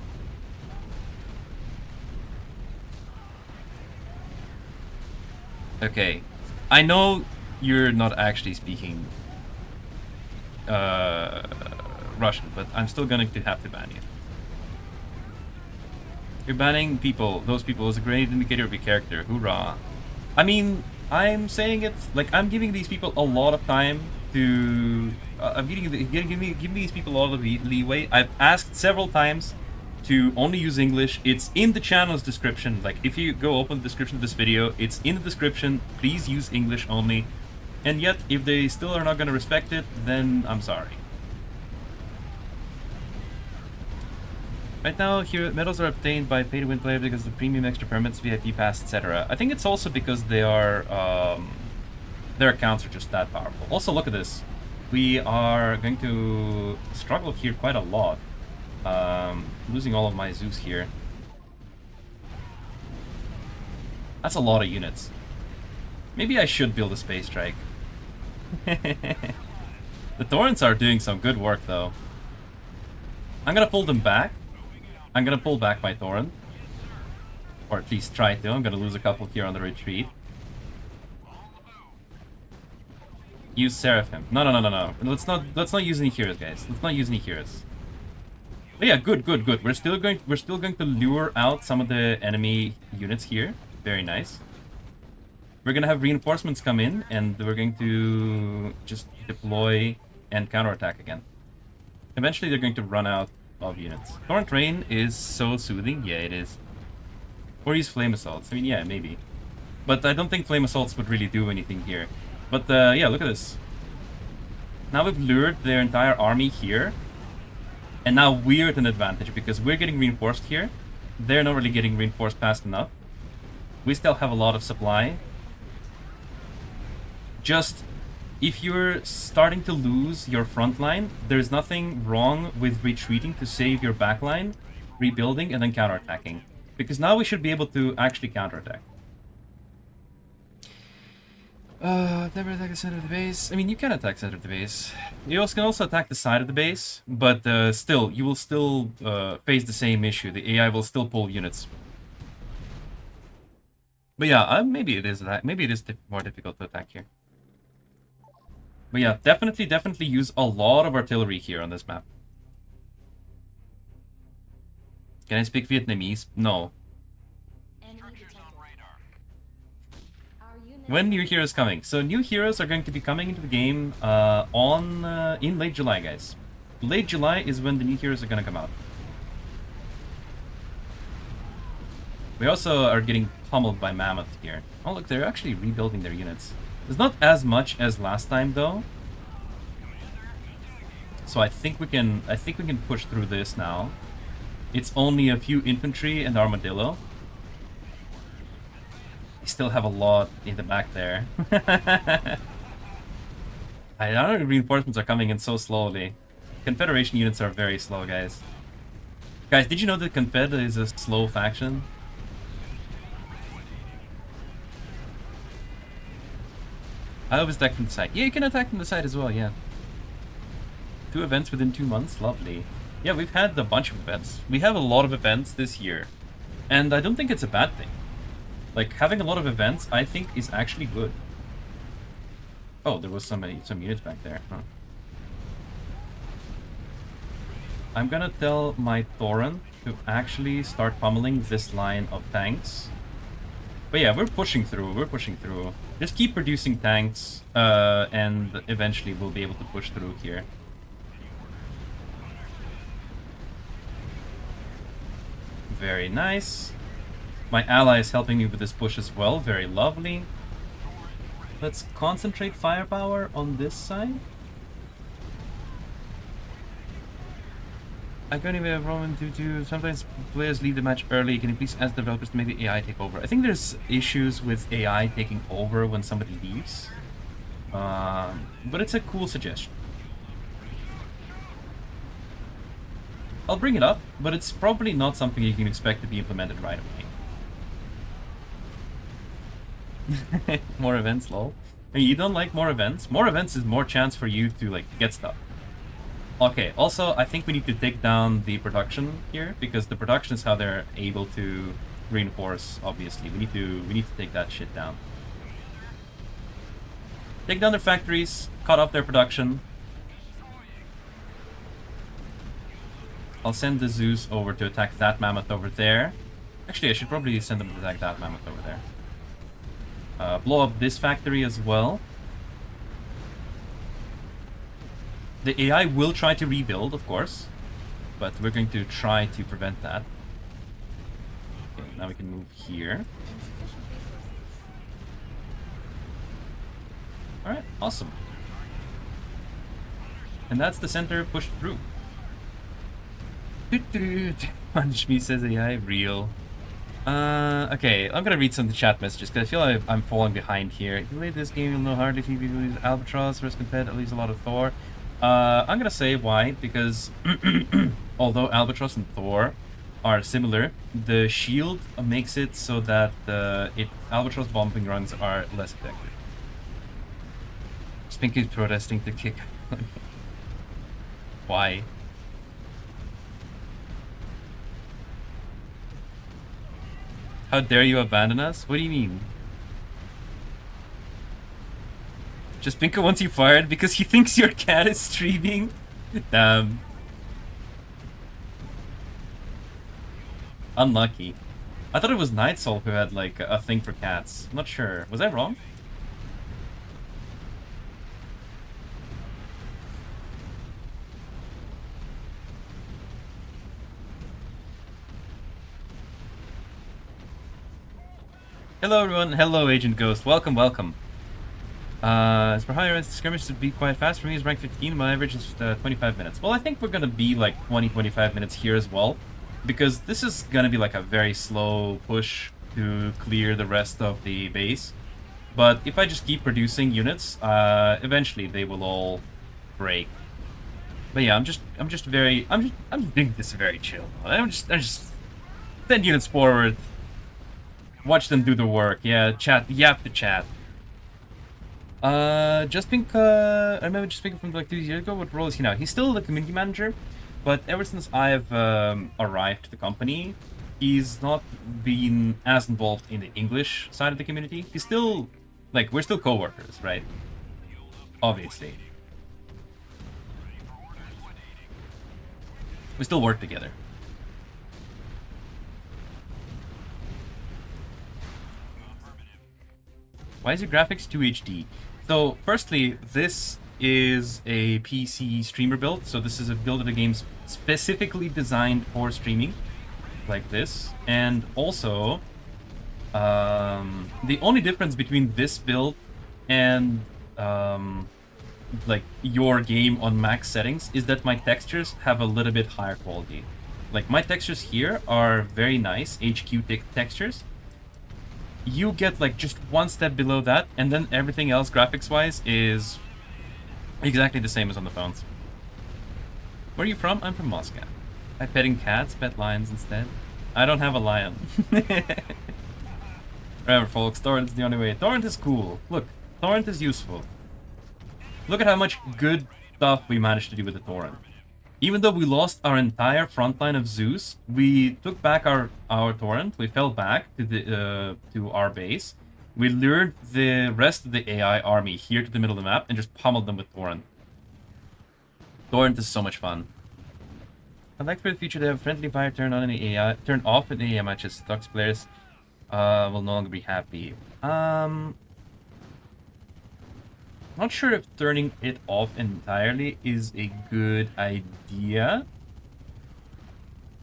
Okay, I know you're not actually speaking Russian, but I'm still going to have to ban you. You're banning people. Those people is a great indicator of your character. Hoorah. I mean, I'm saying it like I'm giving these people a lot of time to. I'm giving these people a lot of leeway. I've asked several times to only use English. It's in the channel's description. Like, if you go open the description of this video, it's in the description. Please use English only. And yet, if they still are not going to respect it, then I'm sorry. Right now, here medals are obtained by pay-to-win players because of the premium extra permits, VIP pass, etc. I think it's also because they are their accounts are just that powerful. Also, look at this. We are going to struggle here quite a lot. Losing all of my Zeus here. That's a lot of units. Maybe I should build a space strike. The Torrents are doing some good work, though. I'm gonna pull them back. I'm gonna pull back my Torrent. Or at least try to. I'm gonna lose a couple here on the retreat. Use Seraphim. No. Let's not use any heroes, guys. Let's not use any heroes. But yeah, good. We're still going to lure out some of the enemy units here. Very nice. We're gonna have reinforcements come in, and we're going to just deploy and counterattack again. Eventually, they're going to run out of units. Torrent Rain is so soothing. Yeah, it is. Or use Flame Assaults. I mean, yeah, maybe. But I don't think Flame Assaults would really do anything here. But yeah, look at this. Now we've lured their entire army here. And now we're at an advantage because we're getting reinforced here. They're not really getting reinforced fast enough. We still have a lot of supply. Just, if you're starting to lose your front line, there's nothing wrong with retreating to save your back line, rebuilding, and then counterattacking. Because now we should be able to actually counterattack. Never attack the center of the base. I mean, you can attack center of the base. You can also attack the side of the base, but still, you will still face the same issue. The AI will still pull units. But yeah, maybe it is more difficult to attack here. But yeah, definitely use a lot of artillery here on this map. Can I speak Vietnamese? No. When new heroes coming? So new heroes are going to be coming into the game in late July, guys. Late July is when the new heroes are going to come out. We also are getting pummeled by Mammoth here. Oh look, they're actually rebuilding their units. There's not as much as last time though. So I think we can push through this now. It's only a few infantry and armadillo. We still have a lot in the back there. I don't know, reinforcements are coming in so slowly. Confederation units are very slow, guys. Guys, did you know that Confed is a slow faction? I always attack from the side. Yeah, you can attack from the side as well, yeah. 2 events within 2 months, lovely. Yeah, we've had a bunch of events. We have a lot of events this year. And I don't think it's a bad thing. Like, having a lot of events, I think, is actually good. Oh, there was some units back there, huh? I'm gonna tell my Torrent to actually start pummeling this line of tanks. But yeah, we're pushing through, Just keep producing tanks, and eventually we'll be able to push through here. Very nice. My ally is helping me with this push as well, very lovely. Let's concentrate firepower on this side. I can't even have a problem due to sometimes players leave the match early. Can you please ask developers to make the AI take over? I think there's issues with AI taking over when somebody leaves. But it's a cool suggestion. I'll bring it up, but it's probably not something you can expect to be implemented right away. More events, lol. Hey, you don't like more events? More events is more chance for you to like get stuff. Okay, also I think we need to take down the production here, because the production is how they're able to reinforce, obviously. We need to take that shit down. Take down their factories, cut off their production. I'll send the Zeus over to attack that mammoth over there. Actually, I should probably send them to attack that mammoth over there. Blow up this factory as well. The AI will try to rebuild, of course, but we're going to try to prevent that. Okay, now we can move here. Alright, awesome. And that's the center pushed through. Punch me, says AI, real. Okay, I'm gonna read some of the chat messages because I feel like I'm falling behind here. If you play this game, you'll know hardly if you use Albatross versus Confed, at least a lot of Thor. I'm gonna say why, because although Albatross and Thor are similar, the shield makes it so that Albatross bombing runs are less effective. Spinky's protesting to kick. Why? How dare you abandon us? What do you mean? Just Pinko wants you fired because he thinks your cat is streaming? Damn. Unlucky. I thought it was Nightsoul who had like a thing for cats. I'm not sure. Was I wrong? Hello everyone, hello Agent Ghost, welcome, welcome. As for higher ranks, the skirmish should be quite fast. For me, it's rank 15, my average is 25 minutes. Well, I think we're gonna be like 20-25 minutes here as well, because this is gonna be like a very slow push to clear the rest of the base. But if I just keep producing units, eventually they will all break. But yeah, I'm just doing this very chill. I'm just send units forward. Watch them do the work. Yeah, chat. Yap the chat. Just Pink, I remember Just Pink from like 2 years ago. What role is he now? He's still the community manager, but ever since I've arrived to the company, he's not been as involved in the English side of the community. He's still, like, we're still co-workers, right? Obviously. We still work together. Why is your graphics 2 HD? So, firstly, this is a PC streamer build. So this is a build of the game specifically designed for streaming, like this. And also, the only difference between this build and like your game on max settings is that my textures have a little bit higher quality. Like my textures here are very nice HQ textures. You get like just one step below that, and then everything else graphics wise is exactly the same as on the phones. Where are you from? I'm from Moscow. I'm petting cats, pet lions instead. I don't have a lion. Remember folks, torrent is the only way. Torrent is cool. Look, torrent is useful. Look at how much good stuff we managed to do with the torrent. Even though we lost our entire front line of Zeus, we took back our torrent. We fell back to our base. We lured the rest of the AI army here to the middle of the map and just pummeled them with torrent. Torrent is so much fun. I'd like for the future to have friendly fire turn off in the AI matches. Stocks players will no longer be happy. Not sure if turning it off entirely is a good idea,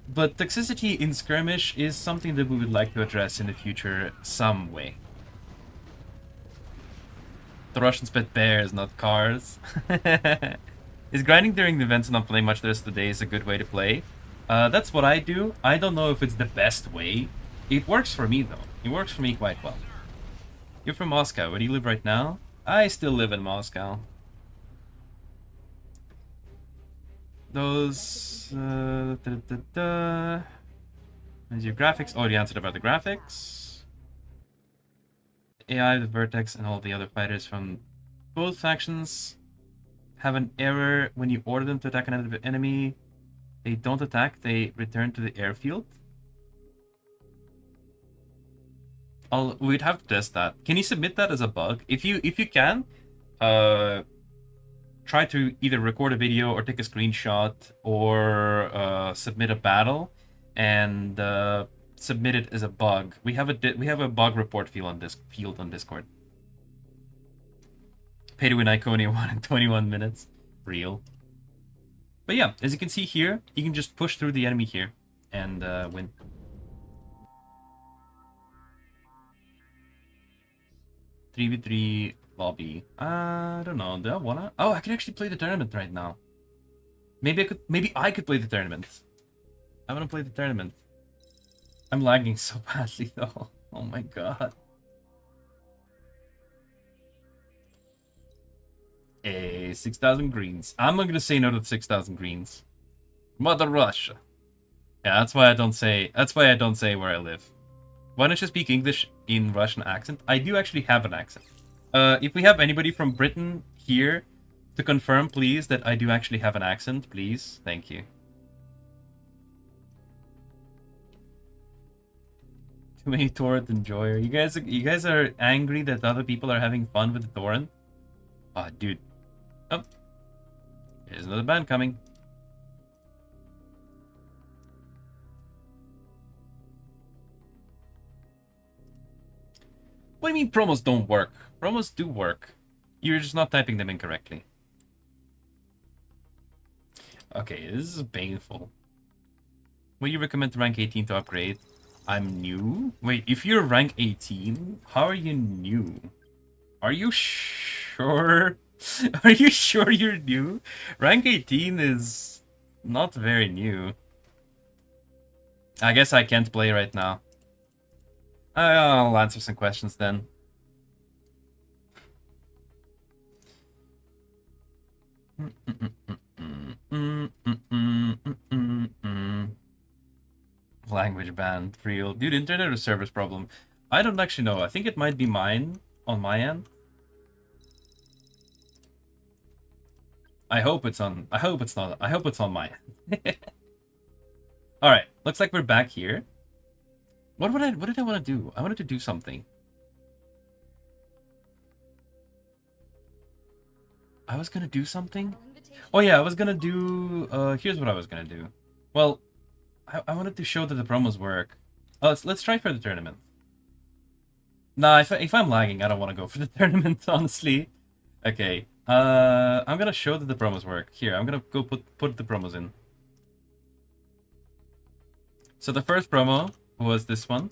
but toxicity in skirmish is something that we would like to address in the future some way. The Russians pet bears, not cars. Is grinding during the events and not playing much the rest of the day is a good way to play? That's what I do. I don't know if it's the best way. It works for me though. It works for me quite well. You're from Moscow. Where do you live right now? I still live in Moscow. Those There's your graphics. Already answered about the graphics. AI, the Vertex, and all the other fighters from both factions have an error when you order them to attack an enemy. They don't attack, they return to the airfield. We'd have to test that. Can you submit that as a bug? If you can, try to either record a video or take a screenshot or submit a battle and submit it as a bug. We have a bug report field on Discord. Pay to win Iconia 1 in 21 minutes. Real. But yeah, as you can see here, you can just push through the enemy here and win. Three v three lobby. I don't know. Do I wanna? Oh, I can actually play the tournament right now. Maybe I could play the tournament. I wanna play the tournament. I'm lagging so badly though. Oh my god. Hey, 6,000 greens. I'm not gonna say no to 6,000 greens. Mother Russia. Yeah, that's why I don't say. That's why I don't say where I live. Why don't you speak English in Russian accent? I do actually have an accent. If we have anybody from Britain here to confirm, please, that I do actually have an accent, please. Thank you. Too many torrent enjoyer. You guys are angry that other people are having fun with the torrent? Ah, oh, dude. Oh. There's another band coming. What do you mean promos don't work? Promos do work. You're just not typing them incorrectly. Okay, this is painful. Will you recommend rank 18 to upgrade? I'm new? Wait, if you're rank 18, how are you new? Are you sure? Are you sure you're new? Rank 18 is not very new. I guess I can't play right now. I'll answer some questions then. Language band, real. Dude, internet or service problem? I don't actually know. I think it might be mine on my end. I hope it's on. I hope it's not. I hope it's on my end. Alright, looks like we're back here. What did I want to do? I wanted to do something. I was gonna do something? Oh yeah, I was gonna do here's what I was gonna do. Well, I wanted to show that the promos work. Oh, let's try for the tournament. Nah, if I'm lagging, I don't want to go for the tournament, honestly. Okay. I'm gonna show that the promos work. Here, I'm gonna go put the promos in. So the first promo was this one.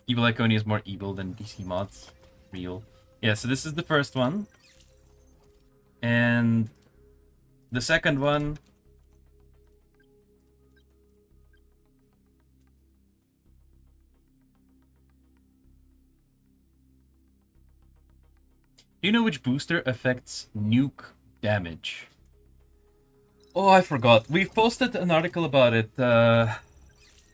Evil Iconia is more evil than DC mods. Real. Yeah, so this is the first one. And the second one. Do you know which booster affects nuke damage? Oh, I forgot. We've posted an article about it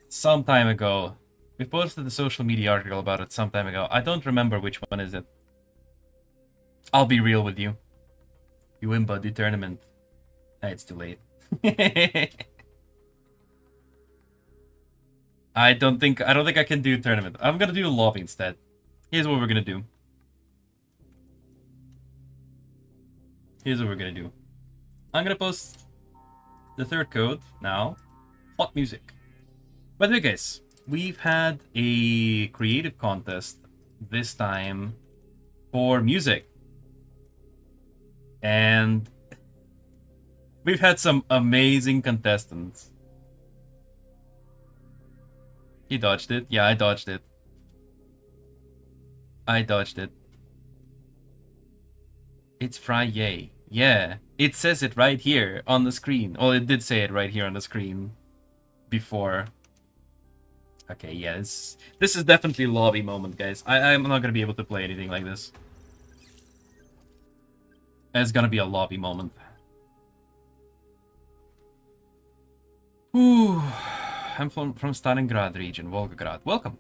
some time ago. We posted a social media article about it some time ago. I don't remember which one is it. I'll be real with you. You win, buddy. Tournament. It's too late. I don't think I can do tournament. I'm gonna do a lobby instead. Here's what we're gonna do. Here's what we're gonna do. I'm gonna post the third code now. Hot music. By the way, guys, we've had a creative contest this time for music. And we've had some amazing contestants. He dodged it. Yeah, I dodged it. I dodged it. It's Friday. Yeah, it says it right here on the screen. Well, it did say it right here on the screen before. Okay, yeah, this is definitely a lobby moment, guys. I'm not gonna be able to play anything like this. It's gonna be a lobby moment. Ooh, I'm from Stalingrad region, Volgograd. Welcome.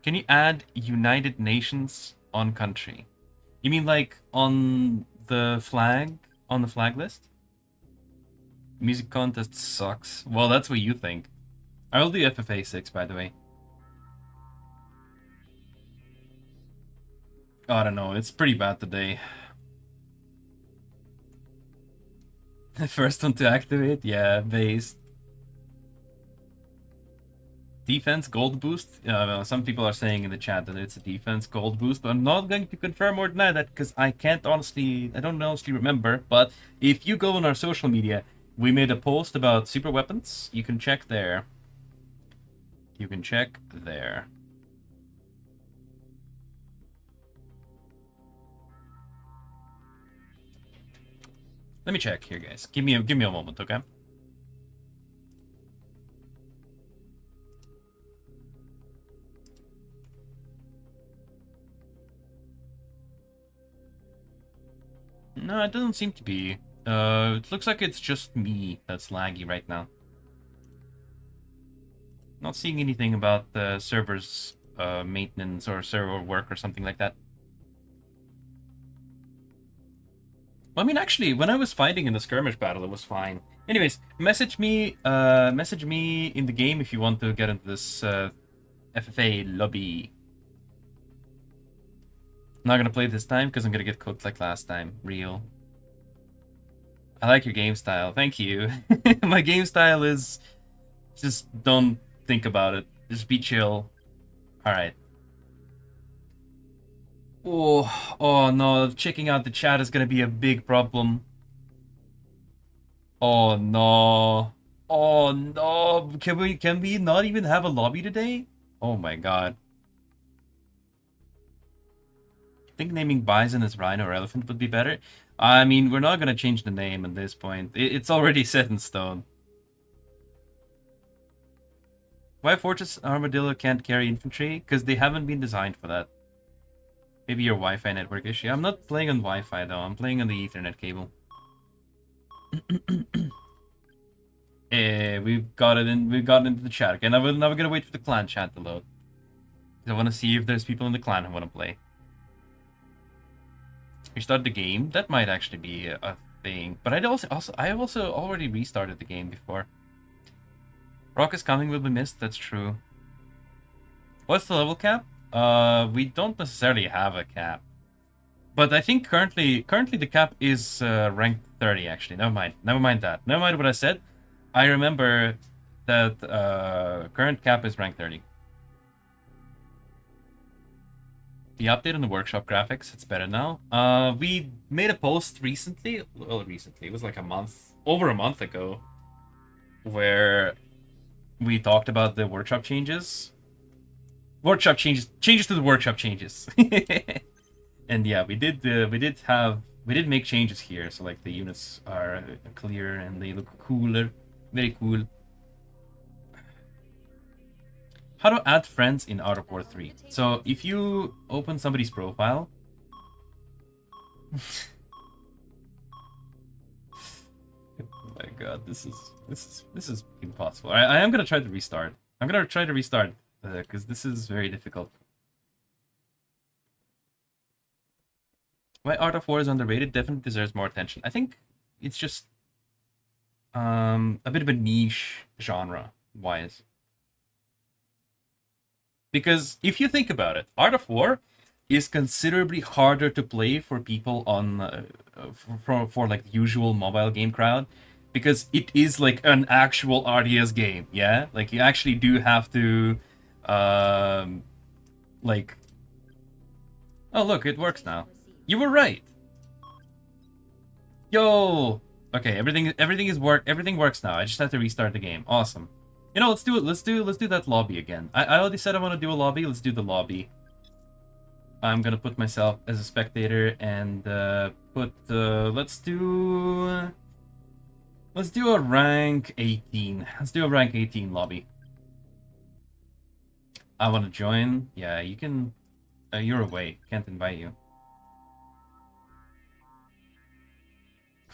Can you add United Nations on country? You mean like on the flag? On the flag list? Music contest sucks. Well, that's what you think. I will do FFA 6, by the way. Oh, I don't know. It's pretty bad today. The first one to activate? Yeah, based. Defense gold boost? Some people are saying in the chat that it's a defense gold boost, but I'm not going to confirm or deny that because I don't honestly remember. But if you go on our social media, we made a post about super weapons. You can check there. You can check there. Let me check here, guys. Give me a moment, okay? No, it doesn't seem to be. It looks like it's just me that's laggy right now. Not seeing anything about the server's maintenance or server work or something like that. Well, I mean, actually, when I was fighting in the skirmish battle, it was fine. Anyways, message me in the game if you want to get into this FFA lobby. I'm not gonna play this time because I'm gonna get cooked like last time. Real. I like your game style. Thank you. My game style is just don't think about it. Just be chill. All right. Oh no! Checking out the chat is gonna be a big problem. Oh no! Oh no! Can we not even have a lobby today? Oh my god! I think naming Bison as Rhino or Elephant would be better. I mean, we're not gonna change the name at this point. It's already set in stone. Why Fortress Armadillo can't carry infantry? Because they haven't been designed for that. Maybe your Wi-Fi network issue. I'm not playing on Wi-Fi though. I'm playing on the Ethernet cable. We've got it in. We've gotten into the chat. Okay, now we're gonna wait for the clan chat to load. I want to see if there's people in the clan who want to play. Restart the game. That might actually be a thing. But I have also already restarted the game before. Rock is coming will be missed. That's true. What's the level cap? We don't necessarily have a cap. But I think currently the cap is ranked 30 actually. Never mind that. Never mind what I said. I remember that current cap is ranked 30. The update on the workshop graphics, it's better now. We made a post recently. Well, recently. It was like over a month ago, where we talked about the workshop changes. Changes to the workshop changes. And yeah, we did make changes here, so like the units are clearer and they look cooler. Very cool. How to add friends in Art of War 3. So if you open somebody's profile, oh my god, this is impossible. I am gonna try to restart. I'm gonna try to restart because this is very difficult. Why Art of War is underrated? Definitely deserves more attention. I think it's just a bit of a niche genre wise. Because if you think about it, Art of War is considerably harder to play for people on for like the usual mobile game crowd, because it is like an actual RTS game. Yeah, like you actually do have to like. Oh look, it works now. You were right. Yo. Okay, everything works now. I just have to restart the game. Awesome. You know, let's do it. Let's do that lobby again. I already said I want to do a lobby. Let's do the lobby. I'm gonna put myself as a spectator and let's do a rank 18. Let's do a rank 18 lobby. I want to join. Yeah, you can. You're away. Can't invite you.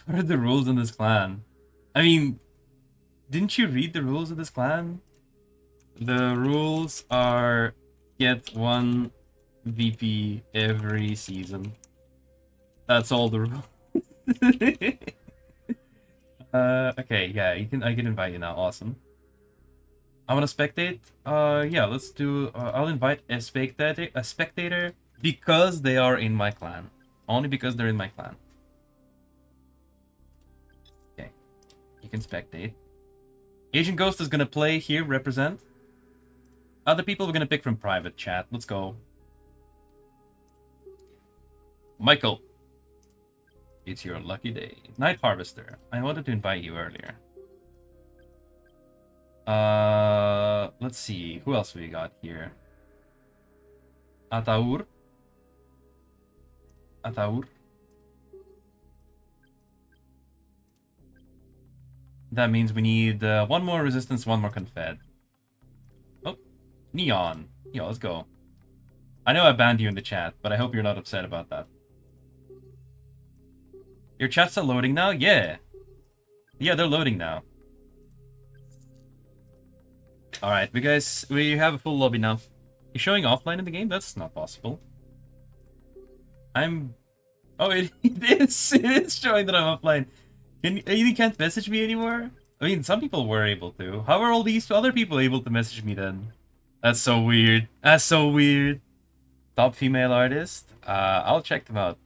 What are the rules in this clan? I mean, didn't you read the rules of this clan? The rules are get one VP every season. That's all the rules. Okay, yeah, I can invite you now. Awesome. I want to spectate. Yeah, let's do. I'll invite a spectator because they are in my clan. Only because they're in my clan. Okay, you can spectate. Asian Ghost is gonna play here, represent. Other people we're gonna pick from private chat. Let's go. Michael, it's your lucky day. Night Harvester. I wanted to invite you earlier. Let's see. Who else we got here? Ataur. That means we need one more resistance, one more confed. Oh, Neon. Yo, let's go. I know I banned you in the chat, but I hope you're not upset about that. Your chats are loading now? Yeah. Yeah, they're loading now. Alright, we have a full lobby now. You're showing offline in the game? That's not possible. Oh, it is! It is showing that I'm offline. You can't message me anymore? I mean, some people were able to. How are all these other people able to message me then? That's so weird. That's so weird. Top female artist? I'll check them out.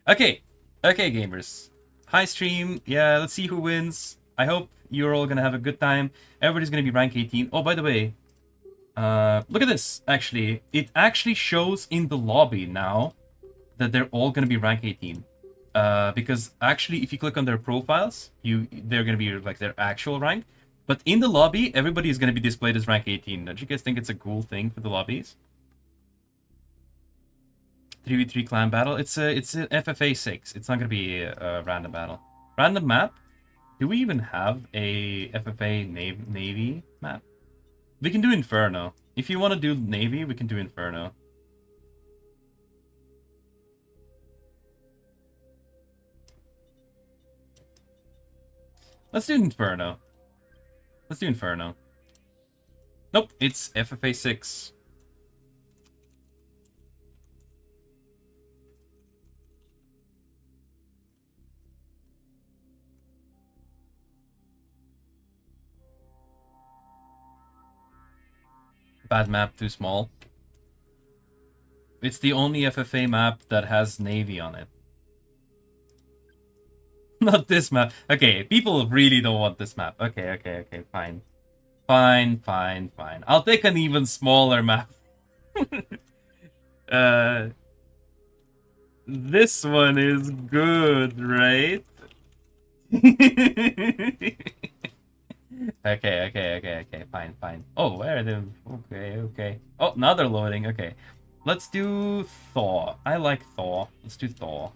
Okay. Okay, gamers. Hi, stream. Yeah, let's see who wins. I hope you're all gonna have a good time. Everybody's gonna be rank 18. Oh, by the way, look at this. Actually, it actually shows in the lobby now that they're all gonna be rank 18. Because actually, if you click on their profiles, they're gonna be like their actual rank. But in the lobby, everybody is gonna be displayed as rank 18. Don't you guys think it's a cool thing for the lobbies? 3v3 clan battle. It's an FFA 6. It's not gonna be a random battle. Random map. Do we even have a FFA Navy map? We can do Inferno. If you want to do Navy, we can do Inferno. Let's do Inferno. Let's do Inferno. Nope, it's FFA 6. Bad map, too small. It's the only FFA map that has Navy on it. Not this map. Okay, people really don't want this map. Okay, fine. Fine. I'll take an even smaller map. This one is good, right? Okay, fine. Oh, where are they? Okay. Oh, now they're loading. Okay. Let's do Thor. I like Thor. Let's do Thor.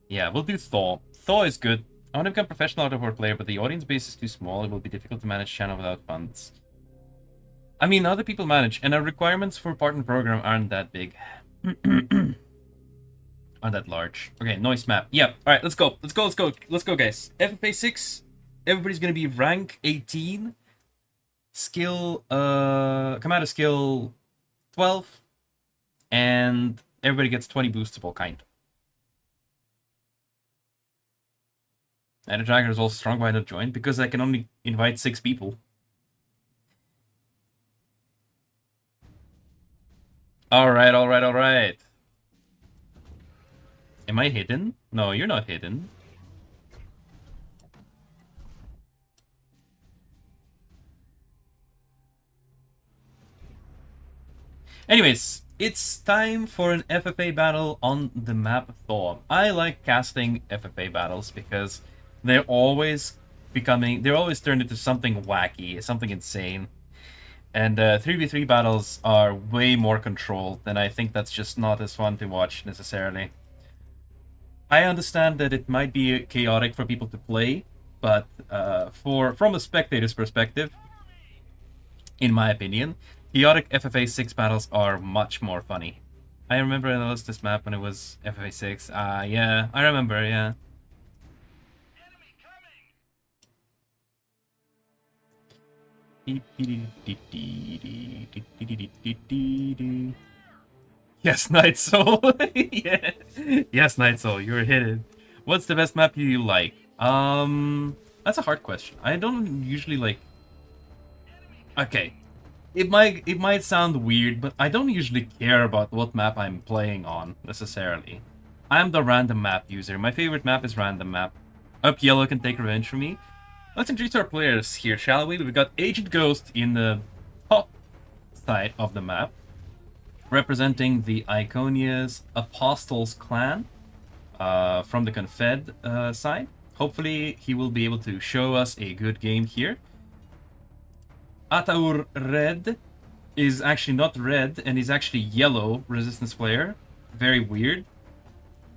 Yeah, we'll do Thor. Thor is good. I want to become a professional out of war player, but the audience base is too small. It will be difficult to manage channel without funds. I mean, other people manage, and our requirements for partner program aren't that big. Aren't that large. Okay, noise map. Yeah, alright, let's go, guys. FFA 6, everybody's gonna be rank 18. Skill, commander skill 12. And everybody gets 20 boosts of all kind. And the Dragon is also strong, why not join? Because I can only invite 6 people. Alright. Am I hidden? No, you're not hidden. Anyways, it's time for an FFA battle on the map Thor. I like casting FFA battles because they're always turned into something wacky, something insane. And 3v3 battles are way more controlled, and I think that's just not as fun to watch necessarily. I understand that it might be chaotic for people to play, but from a spectator's perspective, in my opinion, chaotic FFA 6 battles are much more funny. I remember I lost this map when it was FFA 6. Yeah, I remember, yeah. Yes, Night Soul. Yeah. Yes, Night Soul, you're hidden. What's the best map you like? That's a hard question. I don't usually like. Okay, it might sound weird, but I don't usually care about what map I'm playing on necessarily. I'm the random map user. My favorite map is random map. Up Yellow can take revenge for me. Let's introduce our players here, shall we? We've got Agent Ghost in the top side of the map, representing the Iconia's Apostles clan from the Confed side. Hopefully, he will be able to show us a good game here. Ataur Red is actually not red, and is actually yellow resistance player. Very weird.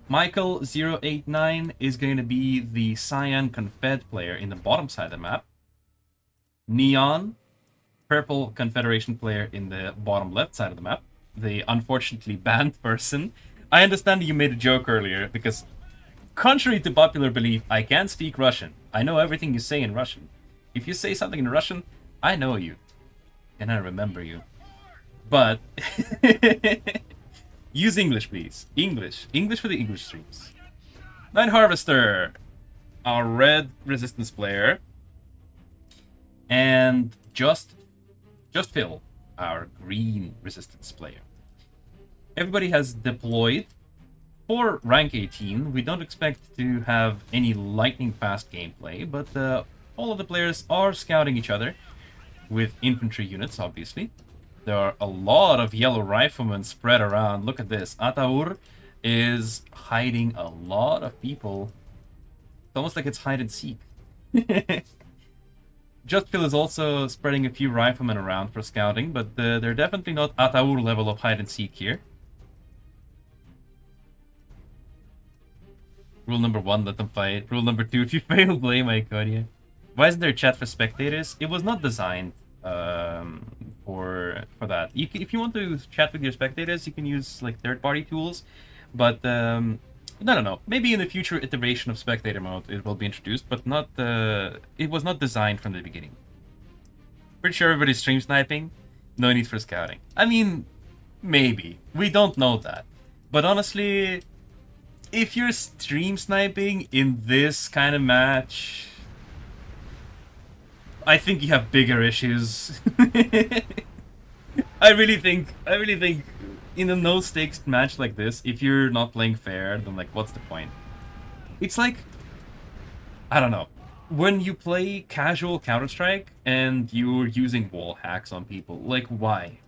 Michael 089 is going to be the Cyan Confed player in the bottom side of the map. Neon, purple Confederation player in the bottom left side of the map. The unfortunately banned person. I understand you made a joke earlier, because contrary to popular belief, I can speak Russian. I know everything you say in Russian. If you say something in Russian, I know you. And I remember you. But use English, please. English. English for the English streams. Night Harvester, our red resistance player. And Just Phil, our green resistance player. Everybody has deployed. For rank 18, we don't expect to have any lightning fast gameplay, but all of the players are scouting each other with infantry units, obviously. There are a lot of yellow riflemen spread around. Look at this. Ataur is hiding a lot of people. It's almost like it's hide and seek. Just Phil is also spreading a few riflemen around for scouting, but they're definitely not Ataur level of hide and seek here. Rule number 1, let them fight. Rule number 2, if you fail, blame Iconia. Why isn't there chat for spectators? It was not designed for that. If you want to chat with your spectators, you can use like third-party tools, but I don't know. Maybe in the future iteration of spectator mode it will be introduced, but not. It was not designed from the beginning. Pretty sure everybody's stream sniping. No need for scouting. I mean, maybe we don't know that, but honestly, if you're stream sniping in this kind of match, I think you have bigger issues. I really think in a no stakes match like this, if you're not playing fair, then like what's the point? It's like, I don't know, when you play casual Counter-Strike and you're using wall hacks on people, like why?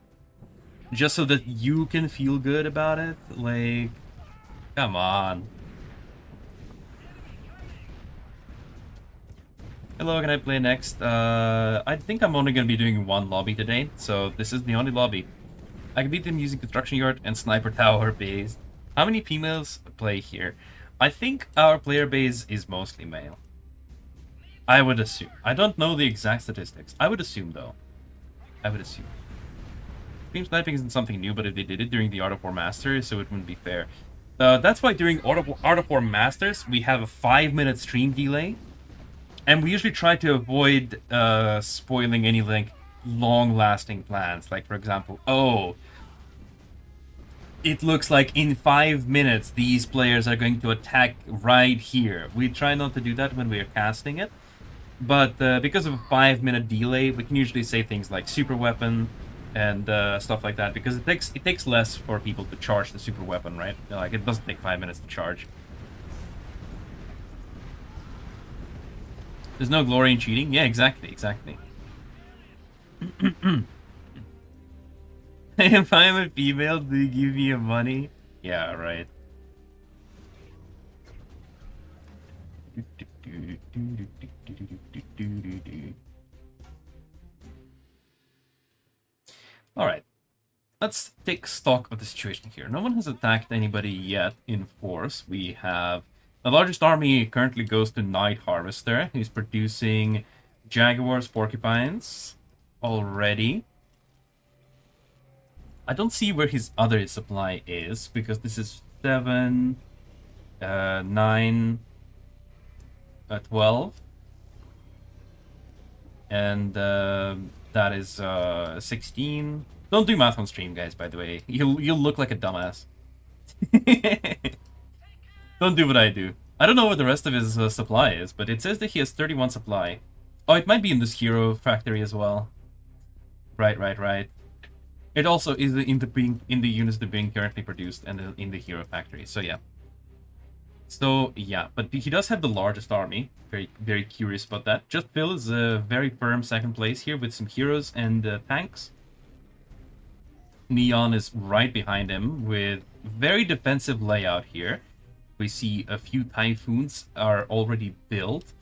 Just so that you can feel good about it? Like, come on. Hello, can I play next? I think I'm only going to be doing one lobby today, so this is the only lobby. I can beat them using construction yard and sniper tower base. How many females play here? I think our player base is mostly male. I would assume. I don't know the exact statistics. I would assume, though. I would assume. Stream sniping isn't something new, but if they did it during the Art of War Masters, so it wouldn't be fair. That's why during Art of War Masters, we have a 5-minute stream delay. And we usually try to avoid spoiling any like long-lasting plans. Like, for example, oh, it looks like in 5 minutes these players are going to attack right here. We try not to do that when we are casting it. But because of a 5-minute delay, we can usually say things like super weapon and stuff like that, because it takes less for people to charge the super weapon, right? Like, it doesn't take 5 minutes to charge. There's no glory in cheating? Yeah, exactly. If I'm a female, do you give me money? Yeah, right. Alright. Let's take stock of the situation here. No one has attacked anybody yet in force. We have The largest army currently goes to Night Harvester, who's producing Jaguars, Porcupines already. I don't see where his other supply is, because this is 7, 9, 12. And that is 16. Don't do math on stream, guys, by the way. You'll look like a dumbass. Don't do what I do. I don't know what the rest of his supply is, but it says that he has 31 supply. Oh, it might be in this hero factory as well. Right. It also is in the units that are being currently produced and in the hero factory. So yeah. So yeah, but he does have the largest army. Very curious about that. Just Phil is a very firm second place here with some heroes and tanks. Neon is right behind him with very defensive layout here. We see a few Typhoons are already built.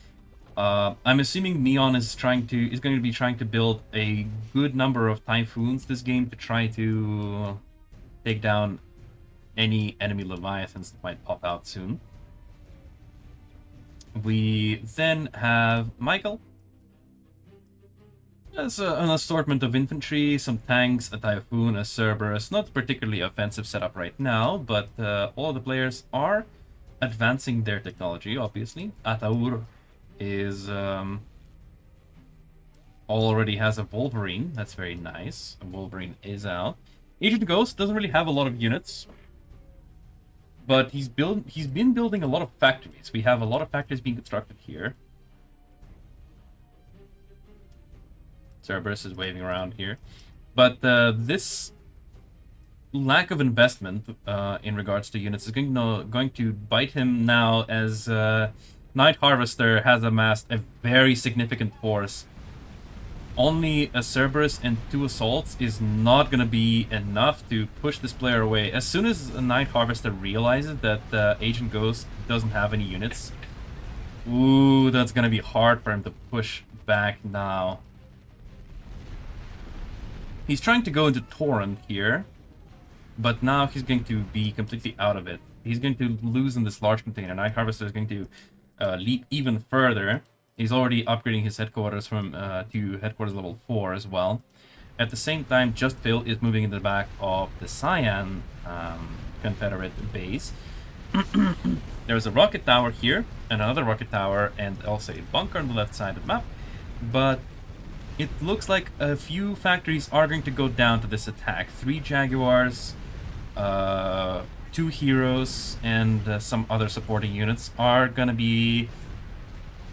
I'm assuming Neon is going to be trying to build a good number of Typhoons this game to try to take down any enemy Leviathans that might pop out soon. We then have Michael. There's an assortment of infantry, some tanks, a Typhoon, a Cerberus. Not particularly offensive setup right now, but all the players are advancing their technology, obviously. Ataur is already has a Wolverine. That's very nice. A Wolverine is out. Agent Ghost doesn't really have a lot of units, but he's been building a lot of factories. We have a lot of factories being constructed here. Cerberus is waving around here, but this lack of investment in regards to units is going to bite him now, as Night Harvester has amassed a very significant force. Only a Cerberus and 2 assaults is not going to be enough to push this player away. As soon as a Night Harvester realizes that Agent Ghost doesn't have any units, ooh, that's going to be hard for him to push back now. He's trying to go into Torrent here, but now he's going to be completely out of it. He's going to lose in this large container. Night Harvester is going to leap even further. He's already upgrading his headquarters from to headquarters level 4 as well. At the same time, Just Phil is moving in the back of the Cyan Confederate base. There's a rocket tower here, and another rocket tower, and also a bunker on the left side of the map. But it looks like a few factories are going to go down to this attack. 3 Jaguars, 2 heroes, and some other supporting units are gonna be...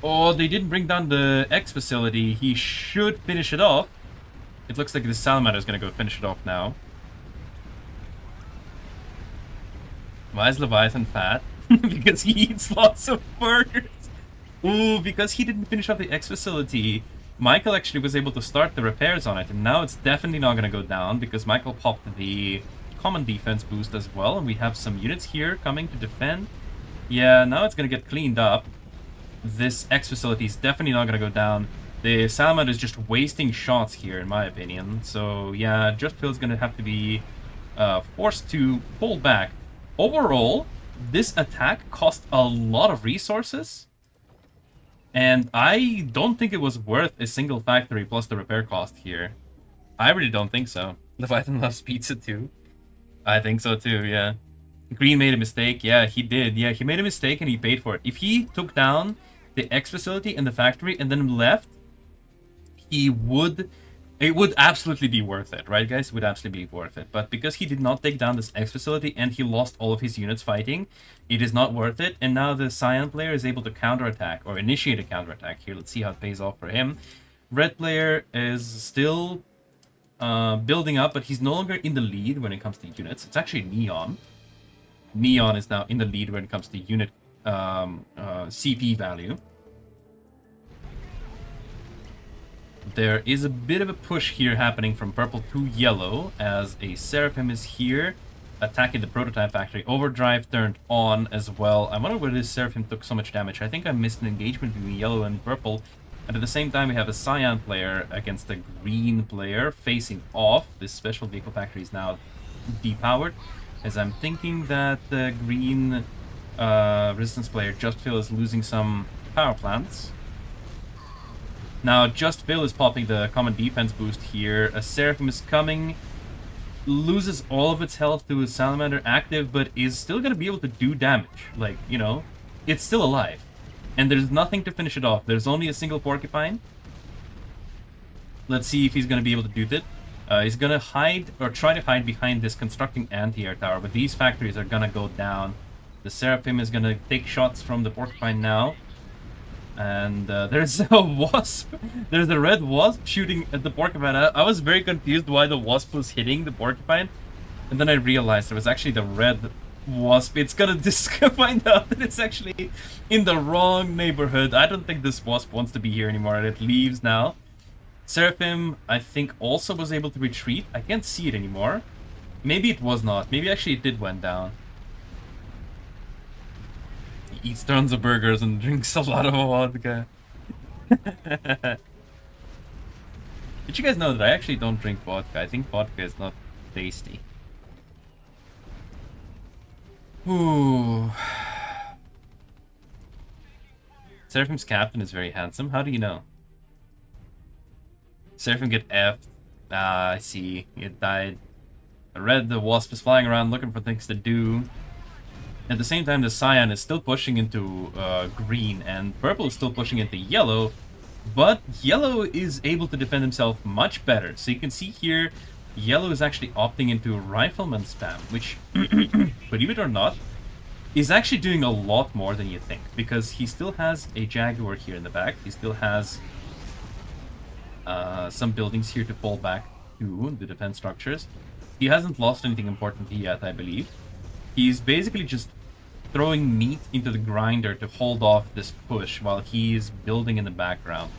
Oh, they didn't bring down the X facility. He should finish it off. It looks like the Salamander is gonna go finish it off now. Why is Leviathan fat? Because he eats lots of burgers. Ooh, because he didn't finish off the X facility. Michael actually was able to start the repairs on it, and now it's definitely not going to go down because Michael popped the common defense boost as well, and we have some units here coming to defend. Yeah, now it's going to get cleaned up. This X facility is definitely not going to go down. The Salamander is just wasting shots here, in my opinion. So yeah, Just Phil's going to have to be forced to pull back. Overall, this attack cost a lot of resources, and I don't think it was worth a single factory plus the repair cost here. I really don't think so. Leviathan loves pizza too. I think so too, yeah. Green made a mistake. Yeah, he did. Yeah, he made a mistake and he paid for it. If he took down the X facility and the factory and then left, it would absolutely be worth it, right guys? It would absolutely be worth it. But because he did not take down this X facility and he lost all of his units fighting, it is not worth it. And now the Cyan player is able to counterattack or initiate a counterattack here. Let's see how it pays off for him. Red player is still building up, but he's no longer in the lead when it comes to units. It's actually Neon. Neon is now in the lead when it comes to unit CP value. There is a bit of a push here happening from purple to yellow as a Seraphim is here attacking the prototype factory. Overdrive turned on as well. I wonder where this Seraphim took so much damage. I think I missed an engagement between yellow and purple. And at the same time, we have a Cyan player against a green player facing off. This special vehicle factory is now depowered, as I'm thinking that the green Resistance player, Just Phil, is losing some power plants. Now, Just Phil is popping the common defense boost here. A Seraphim is coming, loses all of its health to a Salamander active, but is still going to be able to do damage. Like, you know, it's still alive. And there's nothing to finish it off. There's only a single Porcupine. Let's see if he's going to be able to do that. He's going to hide, or try to hide behind this constructing anti-air tower, but these factories are going to go down. The Seraphim is going to take shots from the Porcupine now. And there's a Wasp. There's a red Wasp shooting at the Porcupine. I was very confused why the Wasp was hitting the Porcupine. And then I realized it was actually the red Wasp. It's gonna find out that it's actually in the wrong neighborhood. I don't think this Wasp wants to be here anymore, and it leaves now. Seraphim, I think, also was able to retreat. I can't see it anymore. Maybe it was not. Maybe actually it did went down. He eats tons of burgers and drinks a lot of vodka. Did you guys know that I actually don't drink vodka? I think vodka is not tasty. Ooh. Seraphim's captain is very handsome. How do you know? Seraphim get F'd. Ah, I see. He died. I read the Wasp is flying around looking for things to do. At the same time, the Cyan is still pushing into green, and purple is still pushing into yellow, but yellow is able to defend himself much better. So you can see here, yellow is actually opting into rifleman spam, which, believe it or not, is actually doing a lot more than you think, because he still has a Jaguar here in the back. He still has some buildings here to fall back to, the defense structures. He hasn't lost anything important yet, I believe. He's basically just throwing meat into the grinder to hold off this push while he's building in the background.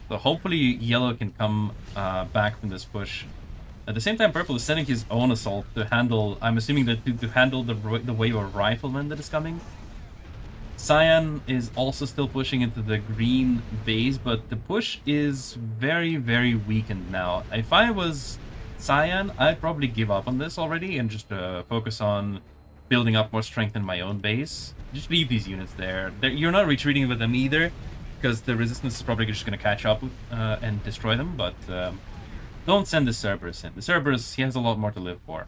So hopefully yellow can come back from this push. At the same time, purple is sending his own assault to handle, I'm assuming that to handle the wave of riflemen that is coming. Cyan is also still pushing into the green base, but the push is very, very weakened now. If I was Cyan, I'd probably give up on this already and just focus on building up more strength in my own base. Just leave these units there. You're not retreating with them either, because the resistance is probably just going to catch up and destroy them, but don't send the Cerberus in. The Cerberus, he has a lot more to live for.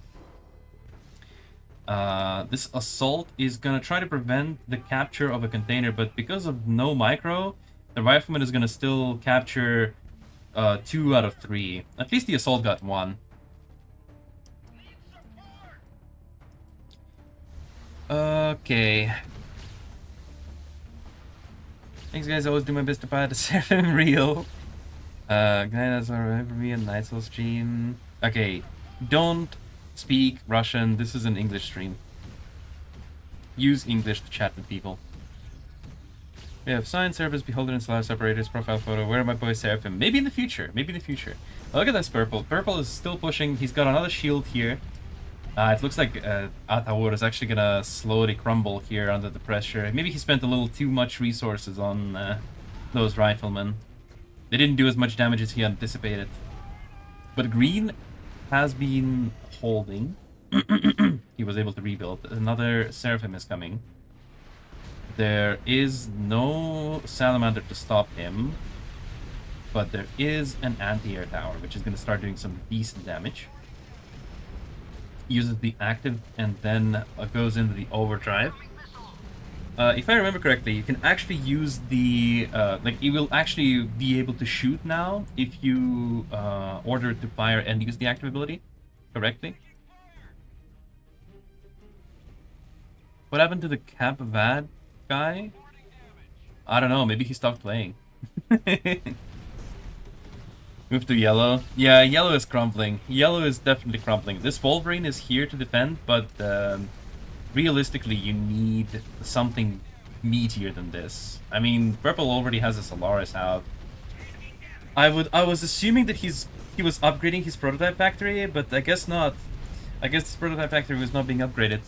This assault is going to try to prevent the capture of a container, but because of no micro, the rifleman is going to still capture 2 out of 3. At least the assault got 1. Okay. Thanks, guys. I always do my best to buy the 7 real. Guys, remember me on Night Soul stream. Okay, don't speak Russian. This is an English stream. Use English to chat with people. We have Science Service, Beholder, and Solaris Operators, profile photo. Where are my boys Seraphim? Maybe in the future. Maybe in the future. Oh, look at this purple. Purple is still pushing. He's got another shield here. It looks like Ataur is actually gonna slowly crumble here under the pressure. Maybe he spent a little too much resources on those riflemen. They didn't do as much damage as he anticipated. But green has been holding. He was able to rebuild. Another Seraphim is coming. There is no Salamander to stop him. But there is an anti-air tower, which is going to start doing some decent damage. Uses the active and then goes into the overdrive. If I remember correctly, you can actually use the like you will actually be able to shoot now if you order it to fire and use the active ability correctly. What happened to the Capvad guy? I don't know. Maybe he stopped playing. Move to yellow. Yeah, yellow is crumbling. Yellow is definitely crumbling. This Wolverine is here to defend, but realistically, you need something meatier than this. I mean, purple already has a Solaris out. I was assuming that he was upgrading his prototype factory, but I guess not. I guess this prototype factory was not being upgraded.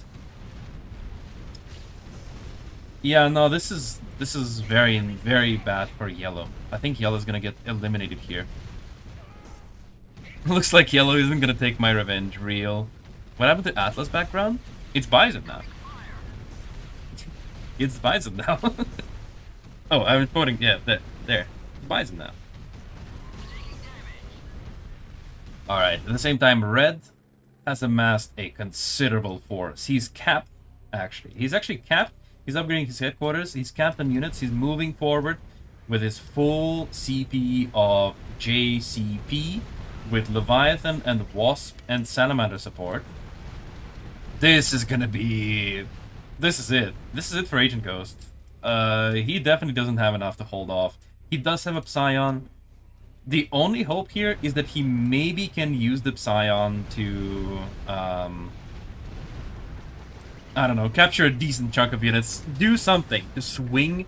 Yeah, no, this is very, very bad for yellow. I think yellow's gonna get eliminated here. Looks like yellow isn't gonna take my revenge real. What happened to Atlas background? It's Bison now. It's Bison now. Oh, I was pointing. Yeah, there. It's Bison now. Alright, at the same time, Red has amassed a considerable force. He's capped, actually. He's actually capped. He's upgrading his headquarters. He's capped on units. He's moving forward with his full CP of JCP with Leviathan and Wasp and Salamander support. This is gonna be... This is it. This is it for Agent Ghost. He definitely doesn't have enough to hold off. He does have a Psion. The only hope here is that he maybe can use the Psion to, I don't know, capture a decent chunk of units. Do something to swing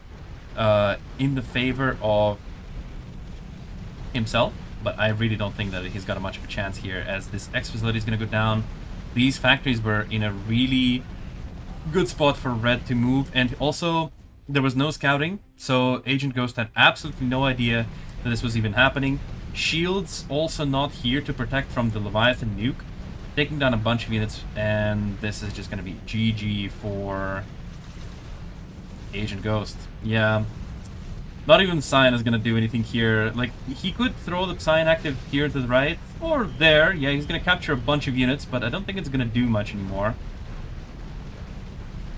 in the favor of himself. But I really don't think that he's got much of a chance here, as this X facility is going to go down. These factories were in a really good spot for Red to move, and also there was no scouting, so Agent Ghost had absolutely no idea that this was even happening. Shields also not here to protect from the Leviathan nuke, taking down a bunch of units, and this is just going to be GG for Agent Ghost. Yeah, not even Psion is going to do anything here. Like, he could throw the Psion active here to the right, or there. Yeah, he's going to capture a bunch of units, but I don't think it's going to do much anymore.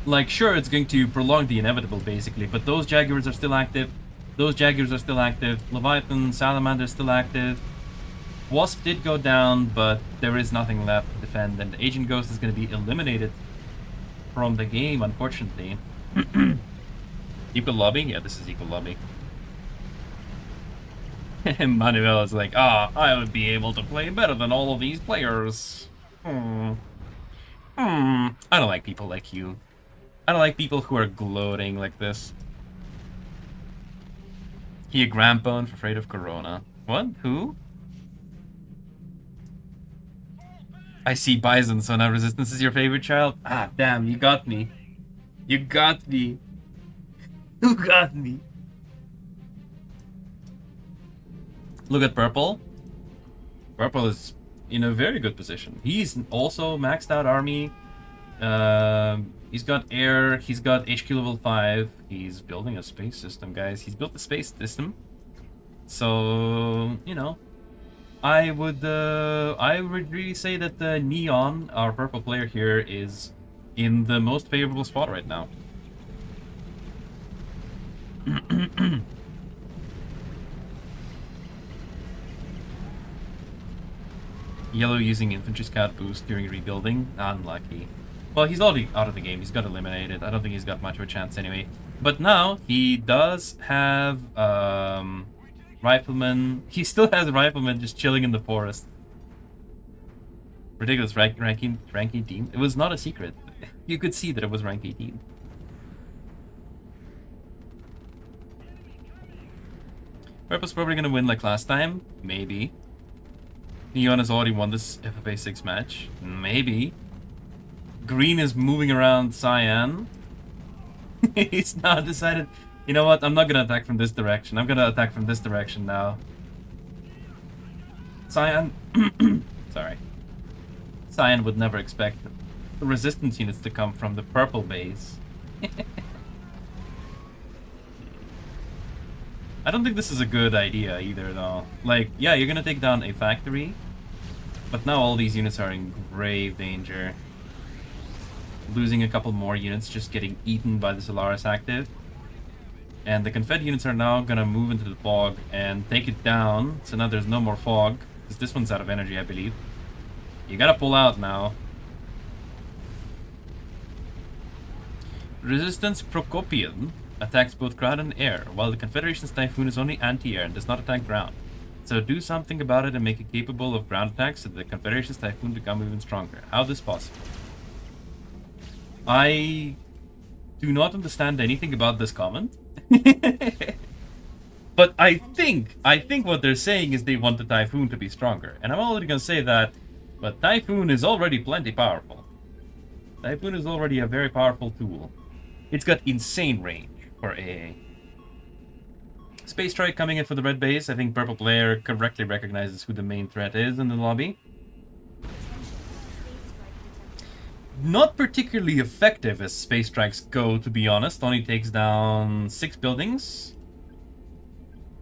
Like, sure, it's going to prolong the inevitable, basically, but those Jaguars are still active. Those Jaguars are still active. Leviathan, Salamander is still active. Wasp did go down, but there is nothing left to defend, and Agent Ghost is going to be eliminated from the game, unfortunately. Equal lobby? Yeah, this is equal lobby. Manuel is like, I would be able to play better than all of these players. I don't like people like you. I don't like people who are gloating like this. He a grandpa for afraid of Corona. What? Who? I see Bison, so now Resistance is your favorite child? Ah, damn, you got me. You got me. You got me. Look at Purple. Purple is in a very good position. He's also maxed out army. He's got air. He's got HQ level 5. He's building a space system, guys. He's built a space system. So, you know, I would really say that Neon, our purple player here, is in the most favorable spot right now. Yellow using infantry scout boost during rebuilding. Unlucky. Well, he's already out of the game. He's got eliminated. I don't think he's got much of a chance anyway. But now he does have Rifleman. He still has Rifleman just chilling in the forest. Ridiculous rank 18. It was not a secret. You could see that it was rank 18. Purple's probably gonna win like last time. Maybe. Neon has already won this FFA 6 match. Maybe. Green is moving around Cyan. He's now decided, you know what, I'm not gonna attack from this direction. I'm gonna attack from this direction now. Cyan... Sorry. Cyan would never expect the resistance units to come from the purple base. I don't think this is a good idea either, though. Like, yeah, you're gonna take down a factory, but now all these units are in grave danger. Losing a couple more units, just getting eaten by the Solaris active. And the Confed units are now gonna move into the fog and take it down, so now there's no more fog, because this one's out of energy, I believe. You gotta pull out now. Resistance Procopian attacks both ground and air, while the Confederation's Typhoon is only anti-air and does not attack ground. So do something about it and make it capable of ground attacks so that the Confederation's Typhoon become even stronger. How is this possible? I do not understand anything about this comment. But I think what they're saying is they want the Typhoon to be stronger. And I'm already gonna say that, but Typhoon is already plenty powerful. Typhoon is already a very powerful tool. It's got insane range for AA. Space Strike coming in for the red base. I think purple player correctly recognizes who the main threat is in the lobby. Not particularly effective as space strikes go, to be honest. Only takes down 6 buildings.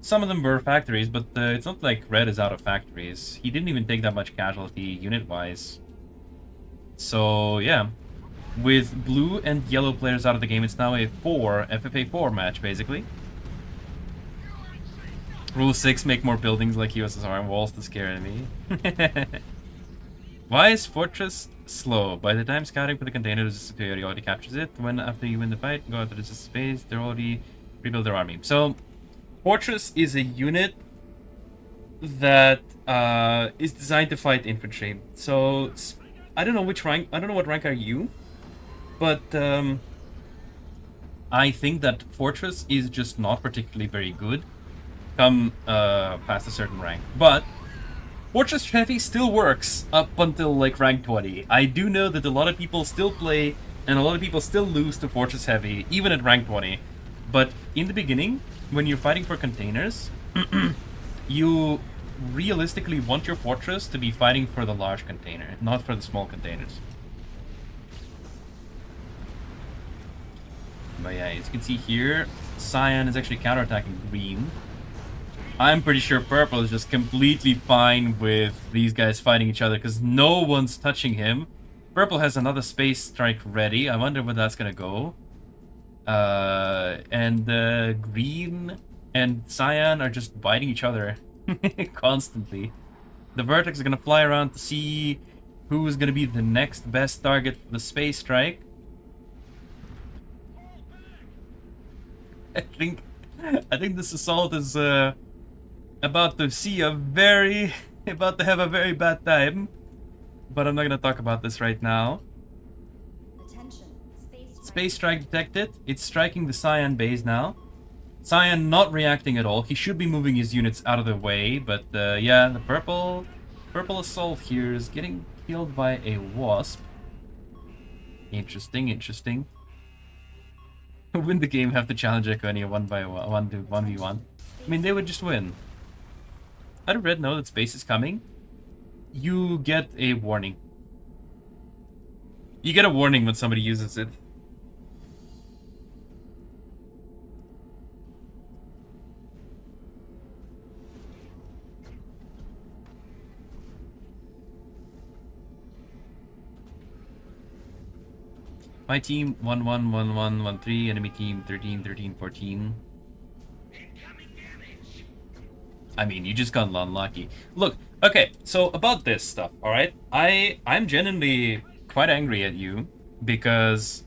Some of them were factories, but it's not like red is out of factories. He didn't even take that much casualty unit-wise. So, yeah. With blue and yellow players out of the game, it's now a FFA 4 match, basically. Rule 6, make more buildings like USSR walls to scare enemy. Why is Fortress slow? By the time scouting for the container, the security already captures it. When after you win the fight, go after the space, they're already rebuild their army. So, Fortress is a unit that is designed to fight infantry. So, I don't know which rank, I don't know what rank are you, but I think that Fortress is just not particularly very good come past a certain rank. But Fortress Heavy still works up until like rank 20. I do know that a lot of people still play and a lot of people still lose to Fortress Heavy, even at rank 20. But in the beginning, when you're fighting for containers, you realistically want your fortress to be fighting for the large container, not for the small containers. But yeah, as you can see here, Cyan is actually counterattacking green. I'm pretty sure purple is just completely fine with these guys fighting each other because no one's touching him. Purple has another space strike ready. I wonder where that's gonna go. And green and Cyan are just biting each other constantly. The Vertex is gonna fly around to see who's gonna be the next best target for the space strike. I think this assault is about to have a very bad time. But I'm not gonna talk about this right now. Attention. Space strike detected. It's striking the Cyan base now. Cyan not reacting at all. He should be moving his units out of the way, but yeah, the purple assault here is getting killed by a wasp. Interesting. Win the game, have to challenge Econia 1v1. I mean, they would just win. How did Red know that space is coming? You get a warning. You get a warning when somebody uses it. My team 1-1-1-1-1-3, enemy team 13-13-14. I mean, you just got unlucky. Look, okay, so about this stuff, alright? I'm genuinely quite angry at you because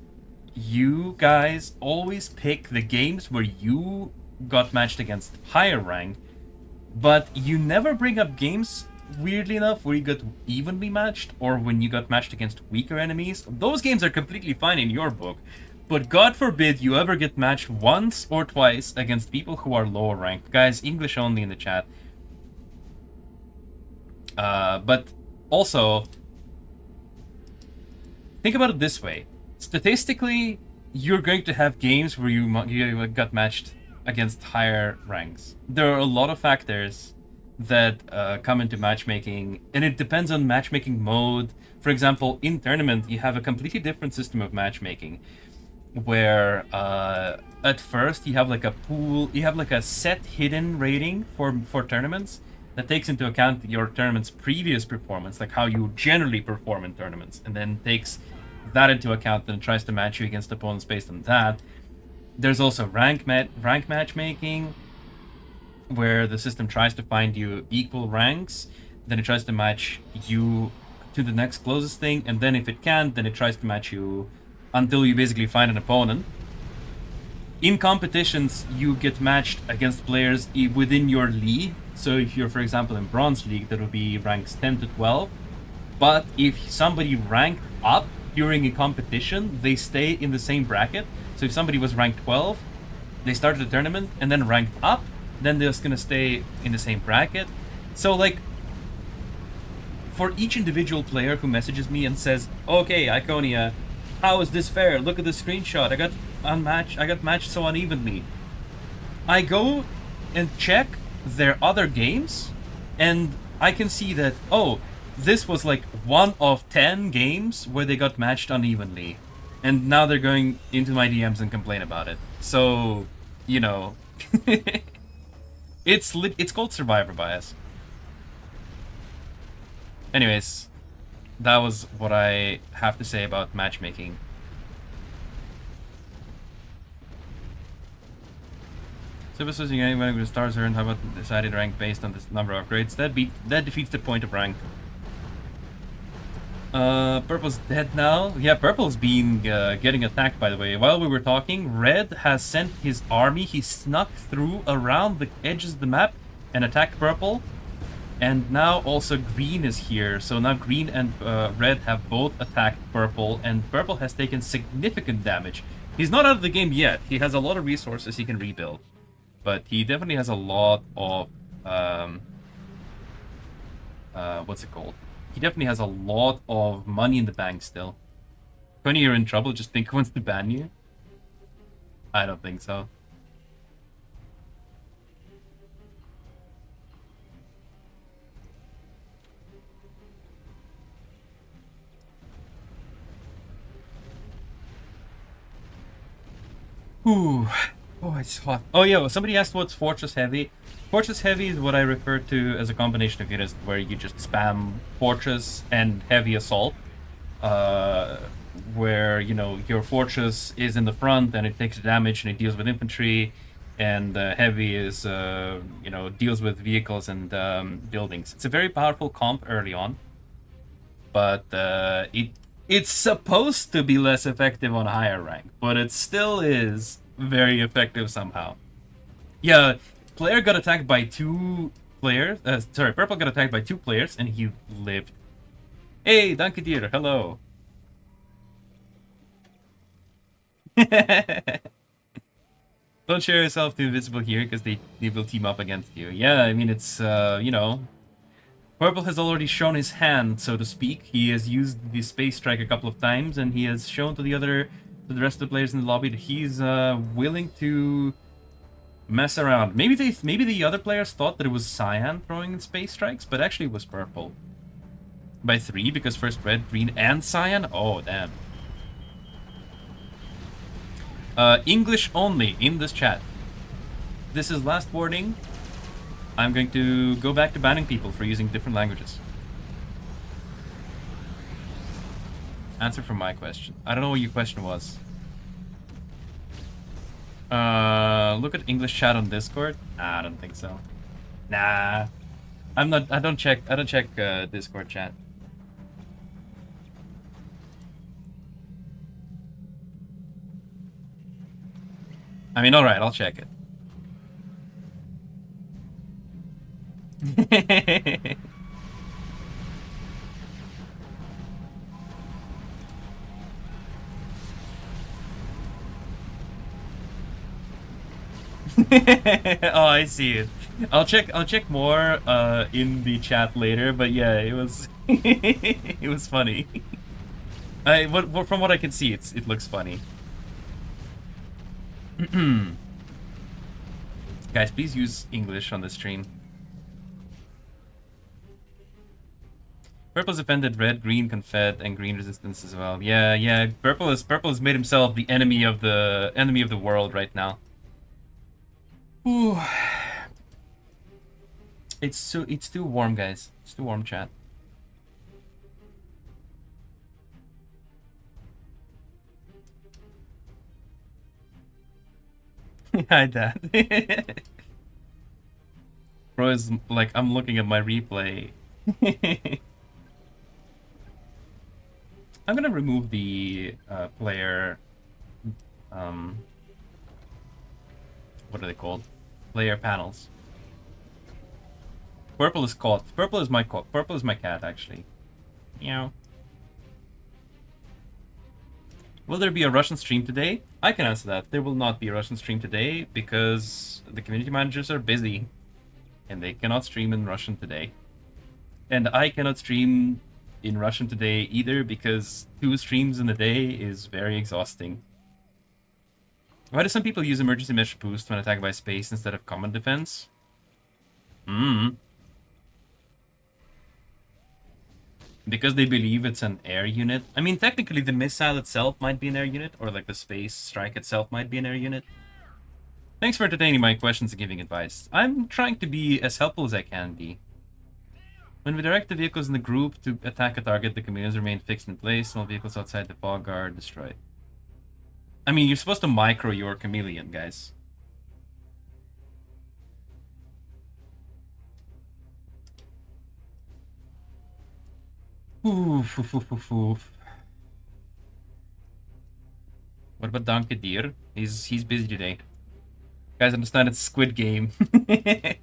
you guys always pick the games where you got matched against higher rank, but you never bring up games, weirdly enough, where you got evenly matched or when you got matched against weaker enemies. Those games are completely fine in your book, but God forbid you ever get matched once or twice against people who are lower ranked. Guys, English only in the chat. But also, think about it this way. Statistically, you're going to have games where you got matched against higher ranks. There are a lot of factors that come into matchmaking, and it depends on matchmaking mode. For example, in tournament, you have a completely different system of matchmaking, where at first you have like a pool, you have like a set hidden rating for tournaments that takes into account your tournament's previous performance, like how you generally perform in tournaments, and then takes that into account and tries to match you against opponents based on that. There's also rank matchmaking, where the system tries to find you equal ranks, then it tries to match you to the next closest thing, and then if it can't, then it tries to match you until you basically find an opponent. In competitions, you get matched against players within your league. So if you're, for example, in Bronze League, that would be ranks 10 to 12. But if somebody ranked up during a competition, they stay in the same bracket. So if somebody was ranked 12, they started the tournament and then ranked up, then they're just gonna stay in the same bracket. So like, for each individual player who messages me and says, okay, Iconia, how is this fair? Look at the screenshot. I got matched so unevenly. I go and check their other games, and I can see that, oh, this was like 1 of 10 games where they got matched unevenly, and now they're going into my DMs and complain about it. So, you know, it's called survivor bias. Anyways, that was what I have to say about matchmaking. So this was when the stars earned. How about decided rank based on this number of upgrades? That defeats the point of rank. Purple's dead now. Yeah, Purple's been getting attacked, by the way. While we were talking, Red has sent his army. He snuck through around the edges of the map and attacked Purple. And now also Green is here. So now Green and Red have both attacked Purple, and Purple has taken significant damage. He's not out of the game yet. He has a lot of resources he can rebuild. But he definitely has a lot of... what's it called? He definitely has a lot of money in the bank still. When you're in trouble, just think he wants to ban you? I don't think so. Ooh. Oh, it's hot. Oh, yeah, well, somebody asked what's Fortress Heavy. Fortress Heavy is what I refer to as a combination of units where you just spam Fortress and Heavy Assault. Where, you know, your Fortress is in the front and it takes damage and it deals with infantry. And Heavy is, you know, deals with vehicles and buildings. It's a very powerful comp early on. But it's supposed to be less effective on higher rank. But it still is very effective somehow. Yeah, player got attacked by 2 players. Sorry, Purple got attacked by 2 players and he lived. Hey, danke dir, hello. Don't share yourself to Invisible here because they will team up against you. Yeah, I mean, it's, you know, Purple has already shown his hand, so to speak. He has used the Space Strike a couple of times, and he has shown to the rest of the players in the lobby that he's willing to mess around. Maybe the other players thought that it was Cyan throwing in Space Strikes, but actually it was Purple. By 3, because first Red, Green, and Cyan? Oh, damn. English only in this chat. This is last warning. I'm going to go back to banning people for using different languages. Answer for my question. I don't know what your question was. Look at English chat on Discord. Nah, I don't think so. Nah, I'm not. I don't check Discord chat. I mean, all right, I'll check it. Oh, I see it. I'll check more in the chat later, but yeah, it was it was funny. From what I can see, it looks funny. Guys, please use English on the stream. Purple's offended Red, Green Confed, and Green Resistance as well. Yeah. Purple has made himself the enemy of the world right now. Ooh. It's too warm, guys. It's too warm, chat. Hi, Dad. Bro is like, I'm looking at my replay. I'm gonna remove the player. What are they called? Player panels. Purple is caught. Purple is my cat, actually. Meow. Will there be a Russian stream today? I can answer that. There will not be a Russian stream today because the community managers are busy and they cannot stream in Russian today. And I cannot stream in Russian today either because 2 streams in a day is very exhausting. Why do some people use emergency mesh boost when attacked by space instead of common defense? because they believe it's an air unit. I mean, technically the missile itself might be an air unit, or like the space strike itself might be an air unit. Thanks for entertaining my questions and giving advice. I'm trying to be as helpful as I can be. When we direct the vehicles in the group to attack a target, the chameleons remain fixed in place. Small vehicles outside the fog are destroyed. I mean, you're supposed to micro your chameleon, guys. Oof, oof, oof, oof, oof. What about Donkey Deer? He's busy today. Guys, understand it's Squid Game. This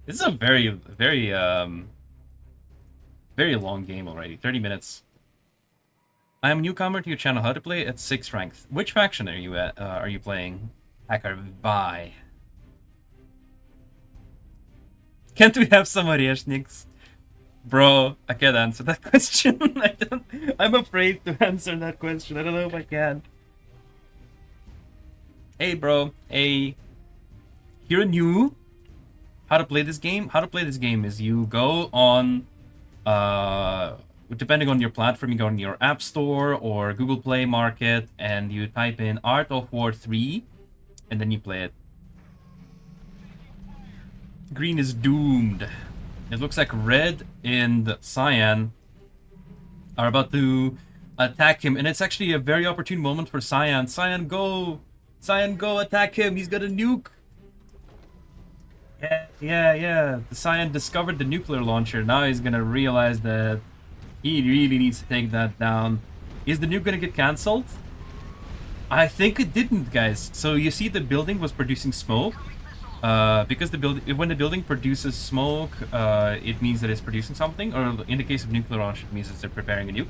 is a very long game already. 30 minutes. I am a newcomer to your channel. How to play at 6th rank. Which faction are you at? Are you playing? Hacker, bye. Can't we have some Oreshniks? Bro, I can't answer that question. I'm afraid to answer that question. I don't know if I can. Hey, bro. Hey. You're new. How to play this game? How to play this game is you go on, depending on your platform, you go on your App Store or Google Play Market, and you type in Art of War 3, and then you play it. Green is doomed. It looks like Red and Cyan are about to attack him, and it's actually a very opportune moment for Cyan. Cyan, go! Cyan, go! Attack him! He's got a nuke! Yeah. The Cyan discovered the nuclear launcher. Now he's gonna realize that he really needs to take that down. Is the nuke gonna get cancelled? I think it didn't, guys. So you see the building was producing smoke. Because when the building produces smoke, it means that it's producing something, or in the case of nuclear launch, it means that they're preparing a nuke,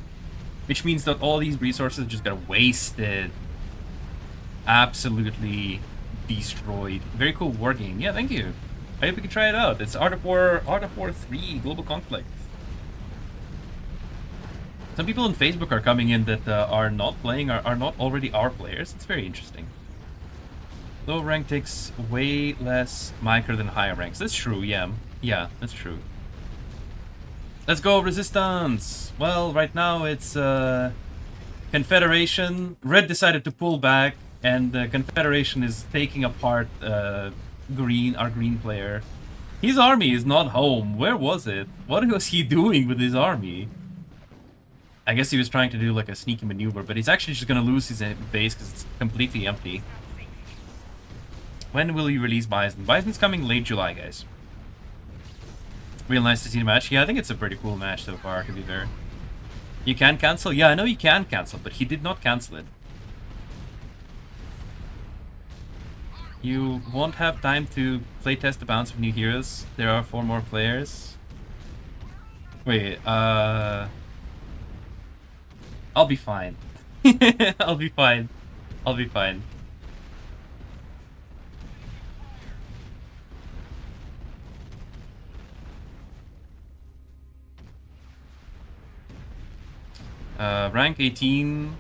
which means that all these resources just got wasted, absolutely destroyed. Very cool war game. Yeah, thank you. I hope we can try it out. It's Art of War 3 Global Conflict. Some people on Facebook are coming in that are not playing, are not already our players. It's very interesting. Low rank takes way less micro than higher ranks. That's true, yeah. Yeah, that's true. Let's go, Resistance! Well, right now it's Confederation. Red decided to pull back, and the Confederation is taking apart our green player. His army is not home. Where was it? What was he doing with his army? I guess he was trying to do like a sneaky maneuver, but he's actually just gonna lose his base because it's completely empty. When will you release Bison? Bison's coming late July, guys. Real nice to see the match. Yeah, I think it's a pretty cool match so far, to be fair. You can cancel? Yeah, I know you can cancel, but he did not cancel it. You won't have time to playtest the bounce of new heroes. There are 4 more players. Wait, I'll be fine. I'll be fine. I'll be fine. Rank 18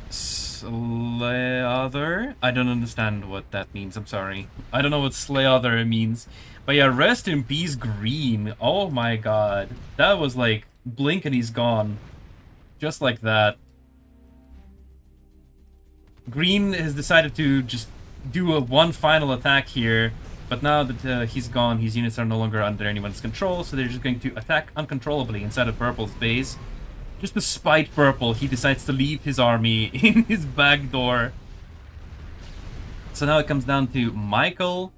Slay Other. I don't understand what that means, I'm sorry. I don't know what Slay Other means. But yeah, rest in peace, Green. Oh my god. That was like, blink and he's gone. Just like that. Green has decided to just do one final attack here. But now that he's gone, his units are no longer under anyone's control, so they're just going to attack uncontrollably inside of Purple's base. Just to spite Purple, he decides to leave his army in his back door. So now it comes down to Michael,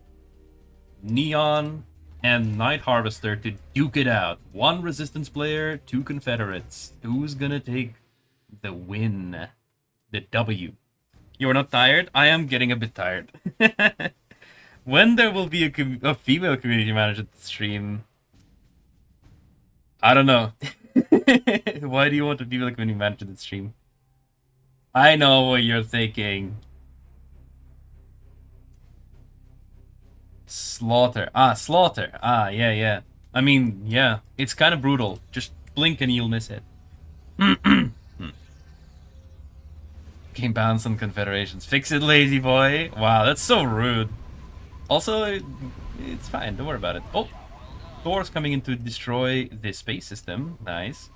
Neon, and Night Harvester to duke it out. 1 Resistance player, 2 Confederates. Who's gonna take the win? The W. You are not tired? I am getting a bit tired. When there will be a female community manager to stream? I don't know. Why do you want a female community manager to stream? I know what you're thinking. Slaughter. Slaughter. Yeah. I mean, yeah. It's kind of brutal. Just blink and you'll miss it. Game bounce on Confederations. Fix it, lazy boy. Wow, that's so rude. Also, it's fine. Don't worry about it. Oh, Thor's coming in to destroy the space system. Nice.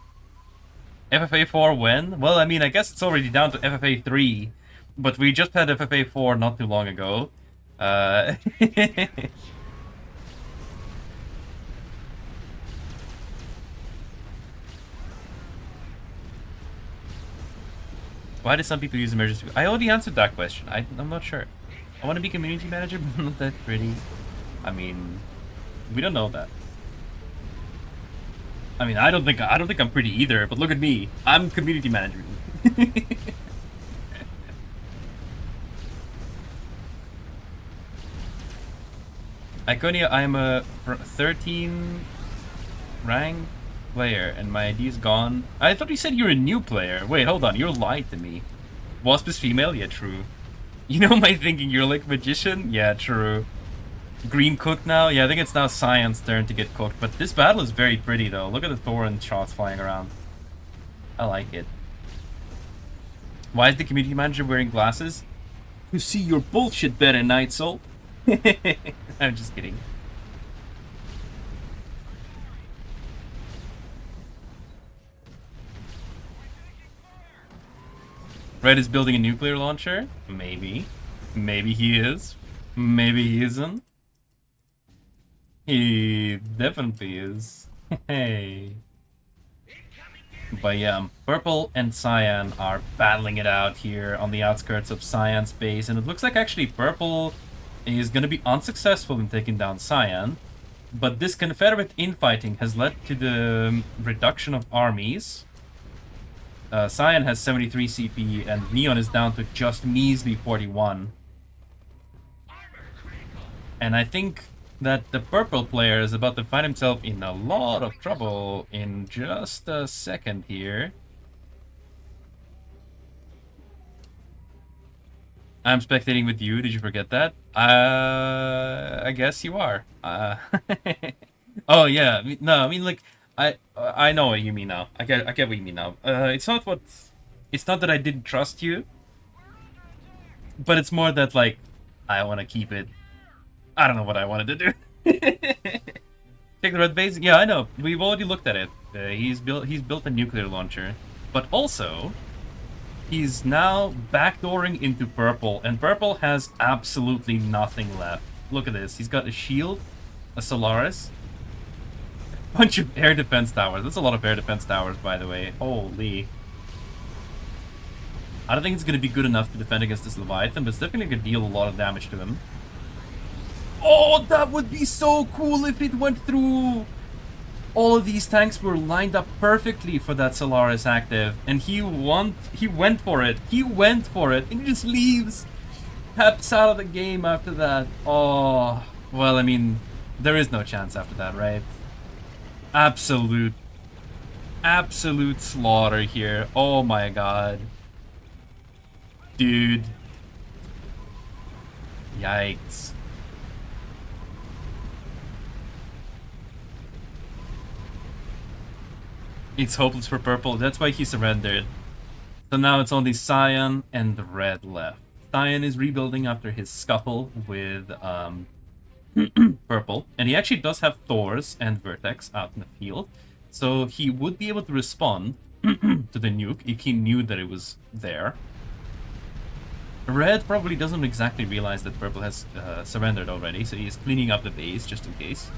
FFA 4 when? Well, I mean, I guess it's already down to FFA 3, but we just had FFA 4 not too long ago. Why do some people use emergency? I already answered that question. I'm not sure. I want to be community manager, but I'm not that pretty. I mean, we don't know that. I mean, I don't think I'm pretty either. But look at me. I'm community manager. Iconia, I'm a 13 rank player, and my ID is gone. I thought you said you're a new player. Wait, hold on. You're lied to me. Wasp is female? Yeah, true. You know my thinking. You're like magician? Yeah, true. Green cooked now? Yeah, I think it's now Cyan's turn to get cooked. But this battle is very pretty, though. Look at the Thorin shots flying around. I like it. Why is the community manager wearing glasses? To see your bullshit better, Night Soul. I'm just kidding. Red is building a nuclear launcher? Maybe. Maybe he is. Maybe he isn't. He definitely is. Hey. But yeah, Purple and Cyan are battling it out here on the outskirts of Cyan's base, and it looks like actually Purple is going to be unsuccessful in taking down Cyan, but this Confederate infighting has led to the reduction of armies. Cyan has 73 CP, and Neon is down to just measly 41. And I think that the purple player is about to find himself in a lot of trouble in just a second here. I'm spectating with you. Did you forget that? I guess you are. Oh yeah. No, I mean like I know what you mean now. I get what you mean now. It's not that I didn't trust you, but it's more that like I want to keep it. I don't know what I wanted to do. Take the red base. Yeah, I know. We've already looked at it. He's built a nuclear launcher, but also he's now backdooring into purple, and purple has absolutely nothing left. Look at this. He's got a shield, a Solaris, a bunch of air defense towers. That's a lot of air defense towers, by the way. Holy. I don't think it's going to be good enough to defend against this Leviathan, but it's definitely going to deal a lot of damage to him. Oh, that would be so cool if it went through. All of these tanks were lined up perfectly for that Solaris active, and he went for it. He went for it, and he just leaves. Taps out of the game after that. Oh, well, I mean, there is no chance after that, right? Absolute slaughter here. Oh my god. Dude. Yikes. It's hopeless for purple. That's why he surrendered. So now it's only Cyan and the red left. Cyan is rebuilding after his scuffle with purple. And he actually does have Thors and Vertex out in the field. So he would be able to respond to the nuke if he knew that it was there. Red probably doesn't exactly realize that purple has surrendered already. So he's cleaning up the base just in case.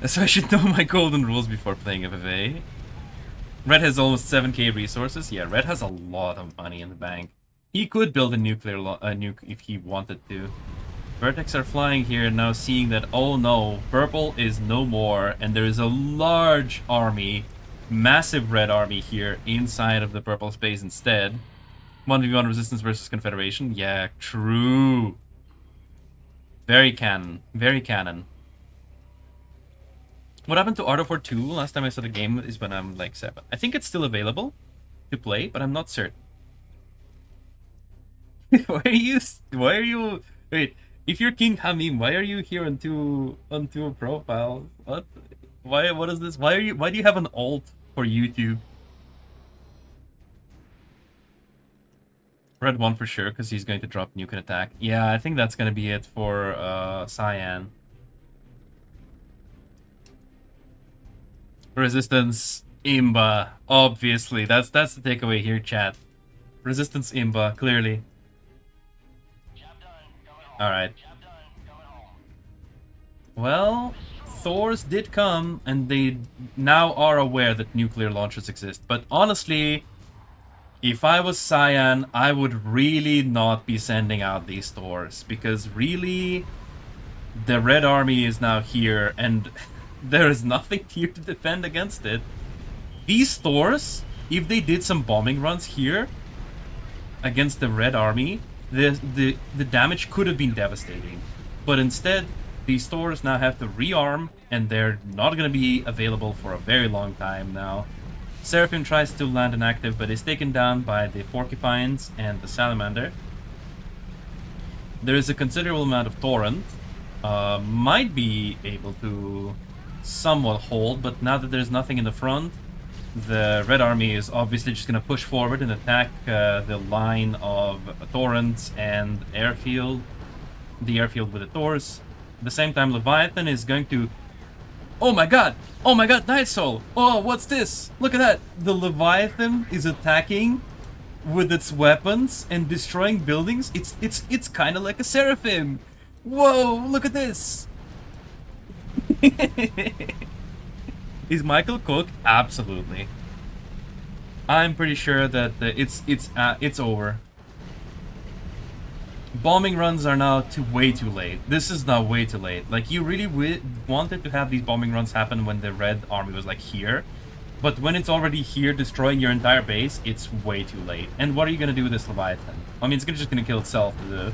So I should know my golden rules before playing FFA. Red has almost 7k resources. Yeah, Red has a lot of money in the bank. He could build a nuke if he wanted to. Vertex are flying here now, seeing that, oh no, purple is no more, and there is a large army, massive red army here inside of the purple space instead. 1v1 resistance versus confederation. Yeah, true. Very canon. Very canon. What happened to Art of War 2? Last time I saw the game is when I'm like 7. I think it's still available to play, but I'm not certain. Why are you wait, if you're King Hamim, why are you here on two profiles? What is this? Why do you have an alt for YouTube? Red 1 for sure, because he's going to drop nuke and attack. Yeah, I think that's gonna be it for Cyan. Resistance Imba. Obviously. That's the takeaway here, chat. Resistance Imba, clearly. Alright. Well, Thors did come, and they now are aware that nuclear launchers exist. But honestly, if I was Cyan, I would really not be sending out these Thors. Because really, the Red Army is now here, and there is nothing here to defend against it. These Thors, if they did some bombing runs here against the Red Army, the damage could have been devastating. But instead, these Thors now have to rearm, and they're not going to be available for a very long time now. Seraphim tries to land an active, but is taken down by the Porcupines and the Salamander. There is a considerable amount of Torrent. Might be able to somewhat hold, but now that there's nothing in the front, the Red Army is obviously just going to push forward and attack the line of Torrents and airfield. The airfield with the Thors. At the same time, Leviathan is going to... Oh my god! Oh my god, Night Soul! Oh, what's this? Look at that! The Leviathan is attacking with its weapons and destroying buildings. It's kind of like a Seraphim! Whoa, look at this! Is Michael cooked? Absolutely. I'm pretty sure that it's over. Bombing runs are now way too late. This is now way too late. Like, you really wanted to have these bombing runs happen when the Red Army was like here. But when it's already here destroying your entire base, it's way too late. And what are you gonna do with this Leviathan? I mean, it's just gonna kill itself to the...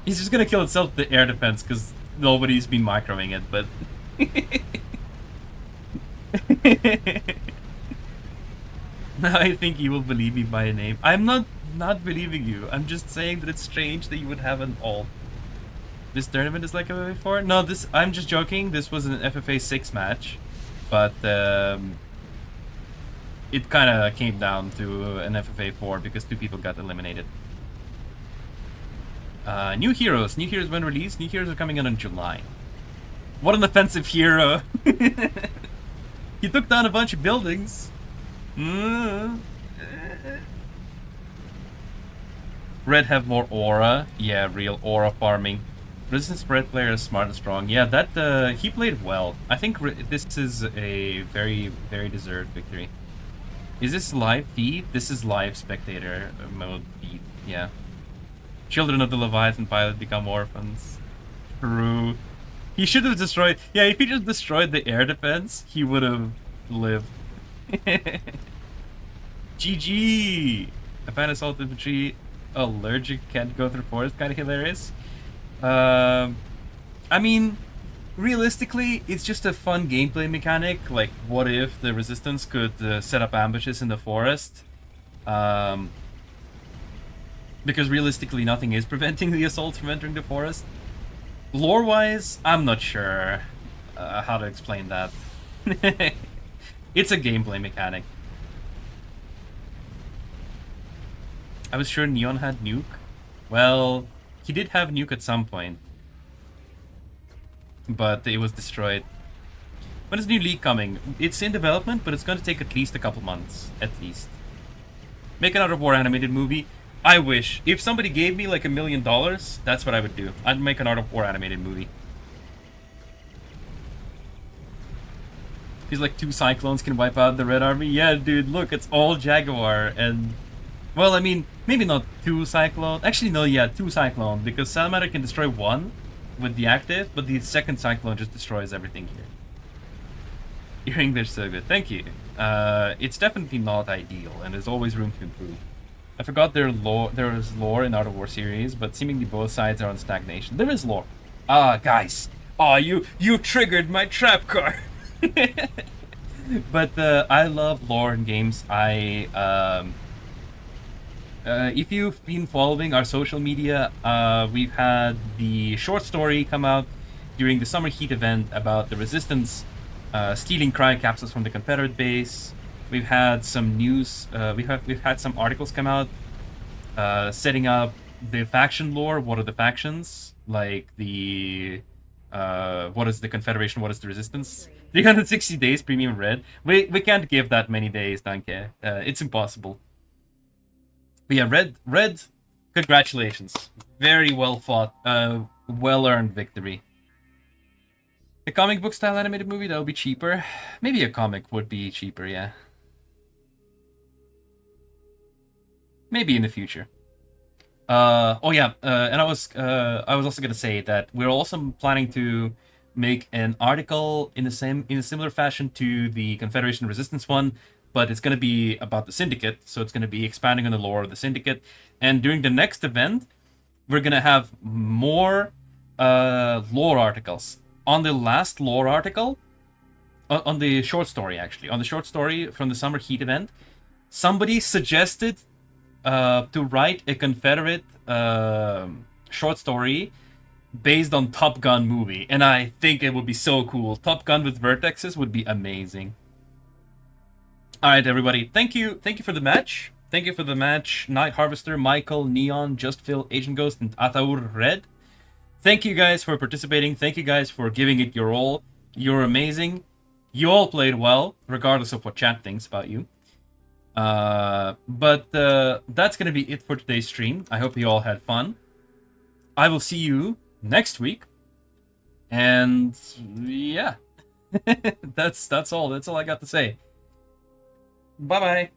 He's just gonna kill itself to the air defense because nobody's been microing it, but... Now I think you will believe me by name. I'm not believing you. I'm just saying that it's strange that you would have an alt. This tournament is like FFA 4? No, I'm just joking. This was an FFA 6 match. But it kind of came down to an FFA 4 because 2 people got eliminated. New heroes. New heroes when released. New heroes are coming out in July. What an offensive hero. He took down a bunch of buildings. Red have more aura. Yeah, real aura farming. Resistance Red player is smart and strong. Yeah, that he played well. I think this is a very, very deserved victory. Is this live feed? This is live spectator mode feed. Yeah. Children of the Leviathan pilot become orphans. True. He should have destroyed... Yeah, if he just destroyed the air defense, he would have lived. GG! I find assault infantry allergic, can't go through forest, kind of hilarious. I mean, realistically, it's just a fun gameplay mechanic. Like, what if the resistance could set up ambushes in the forest? Because realistically, nothing is preventing the assaults from entering the forest. Lore-wise, I'm not sure how to explain that. It's a gameplay mechanic. I was sure Neon had nuke. Well, he did have nuke at some point. But it was destroyed. When is new League coming? It's in development, but it's going to take at least a couple months. At least. Make another War animated movie. I wish. If somebody gave me like $1 million, that's what I would do. I'd make an Art of War animated movie. He's like 2 Cyclones can wipe out the Red Army. Yeah, dude, look, it's all Jaguar. And, well, I mean, maybe not 2 Cyclone. Actually, no, yeah, 2 Cyclone. Because Salamander can destroy 1 with the active, but the second Cyclone just destroys everything here. Your English is so good. Thank you. It's definitely not ideal, and there's always room to improve. I forgot there is lore in Art of War series, but seemingly both sides are on stagnation. There is lore. Guys. You triggered my trap card. But I love lore in games. If you've been following our social media, we've had the short story come out during the Summer Heat event about the Resistance stealing cryo capsules from the Confederate base. We've had some news. We've had some articles come out setting up the faction lore. What are the factions? Like the what is the Confederation, what is the Resistance? 360 days premium red. We can't give that many days, Danke. It's impossible. But yeah, red. Congratulations, very well fought, well earned victory. A comic book style animated movie that would be cheaper. Maybe a comic would be cheaper, yeah. Maybe in the future. Oh yeah, and I was also gonna say that we're also planning to make an article in a similar fashion to the Confederation Resistance one, but it's gonna be about the Syndicate, so it's gonna be expanding on the lore of the Syndicate. And during the next event, we're gonna have more lore articles. On the last lore article, on the short story actually, on the short story from the Summer Heat event, somebody suggested to write a Confederate short story based on Top Gun movie, and I think it would be so cool. Top Gun with vertexes would be amazing. All right, everybody, thank you for the match. Thank you for the match, Night Harvester, Michael, Neon, Just Phil, Agent Ghost, and Ataur Red. Thank you guys for participating. Thank you guys for giving it your all. You're amazing. You all played well, regardless of what chat thinks about you. But that's gonna be it for today's stream. I hope you all had fun. I will see you next week. And yeah, that's all. That's all I got to say. Bye bye.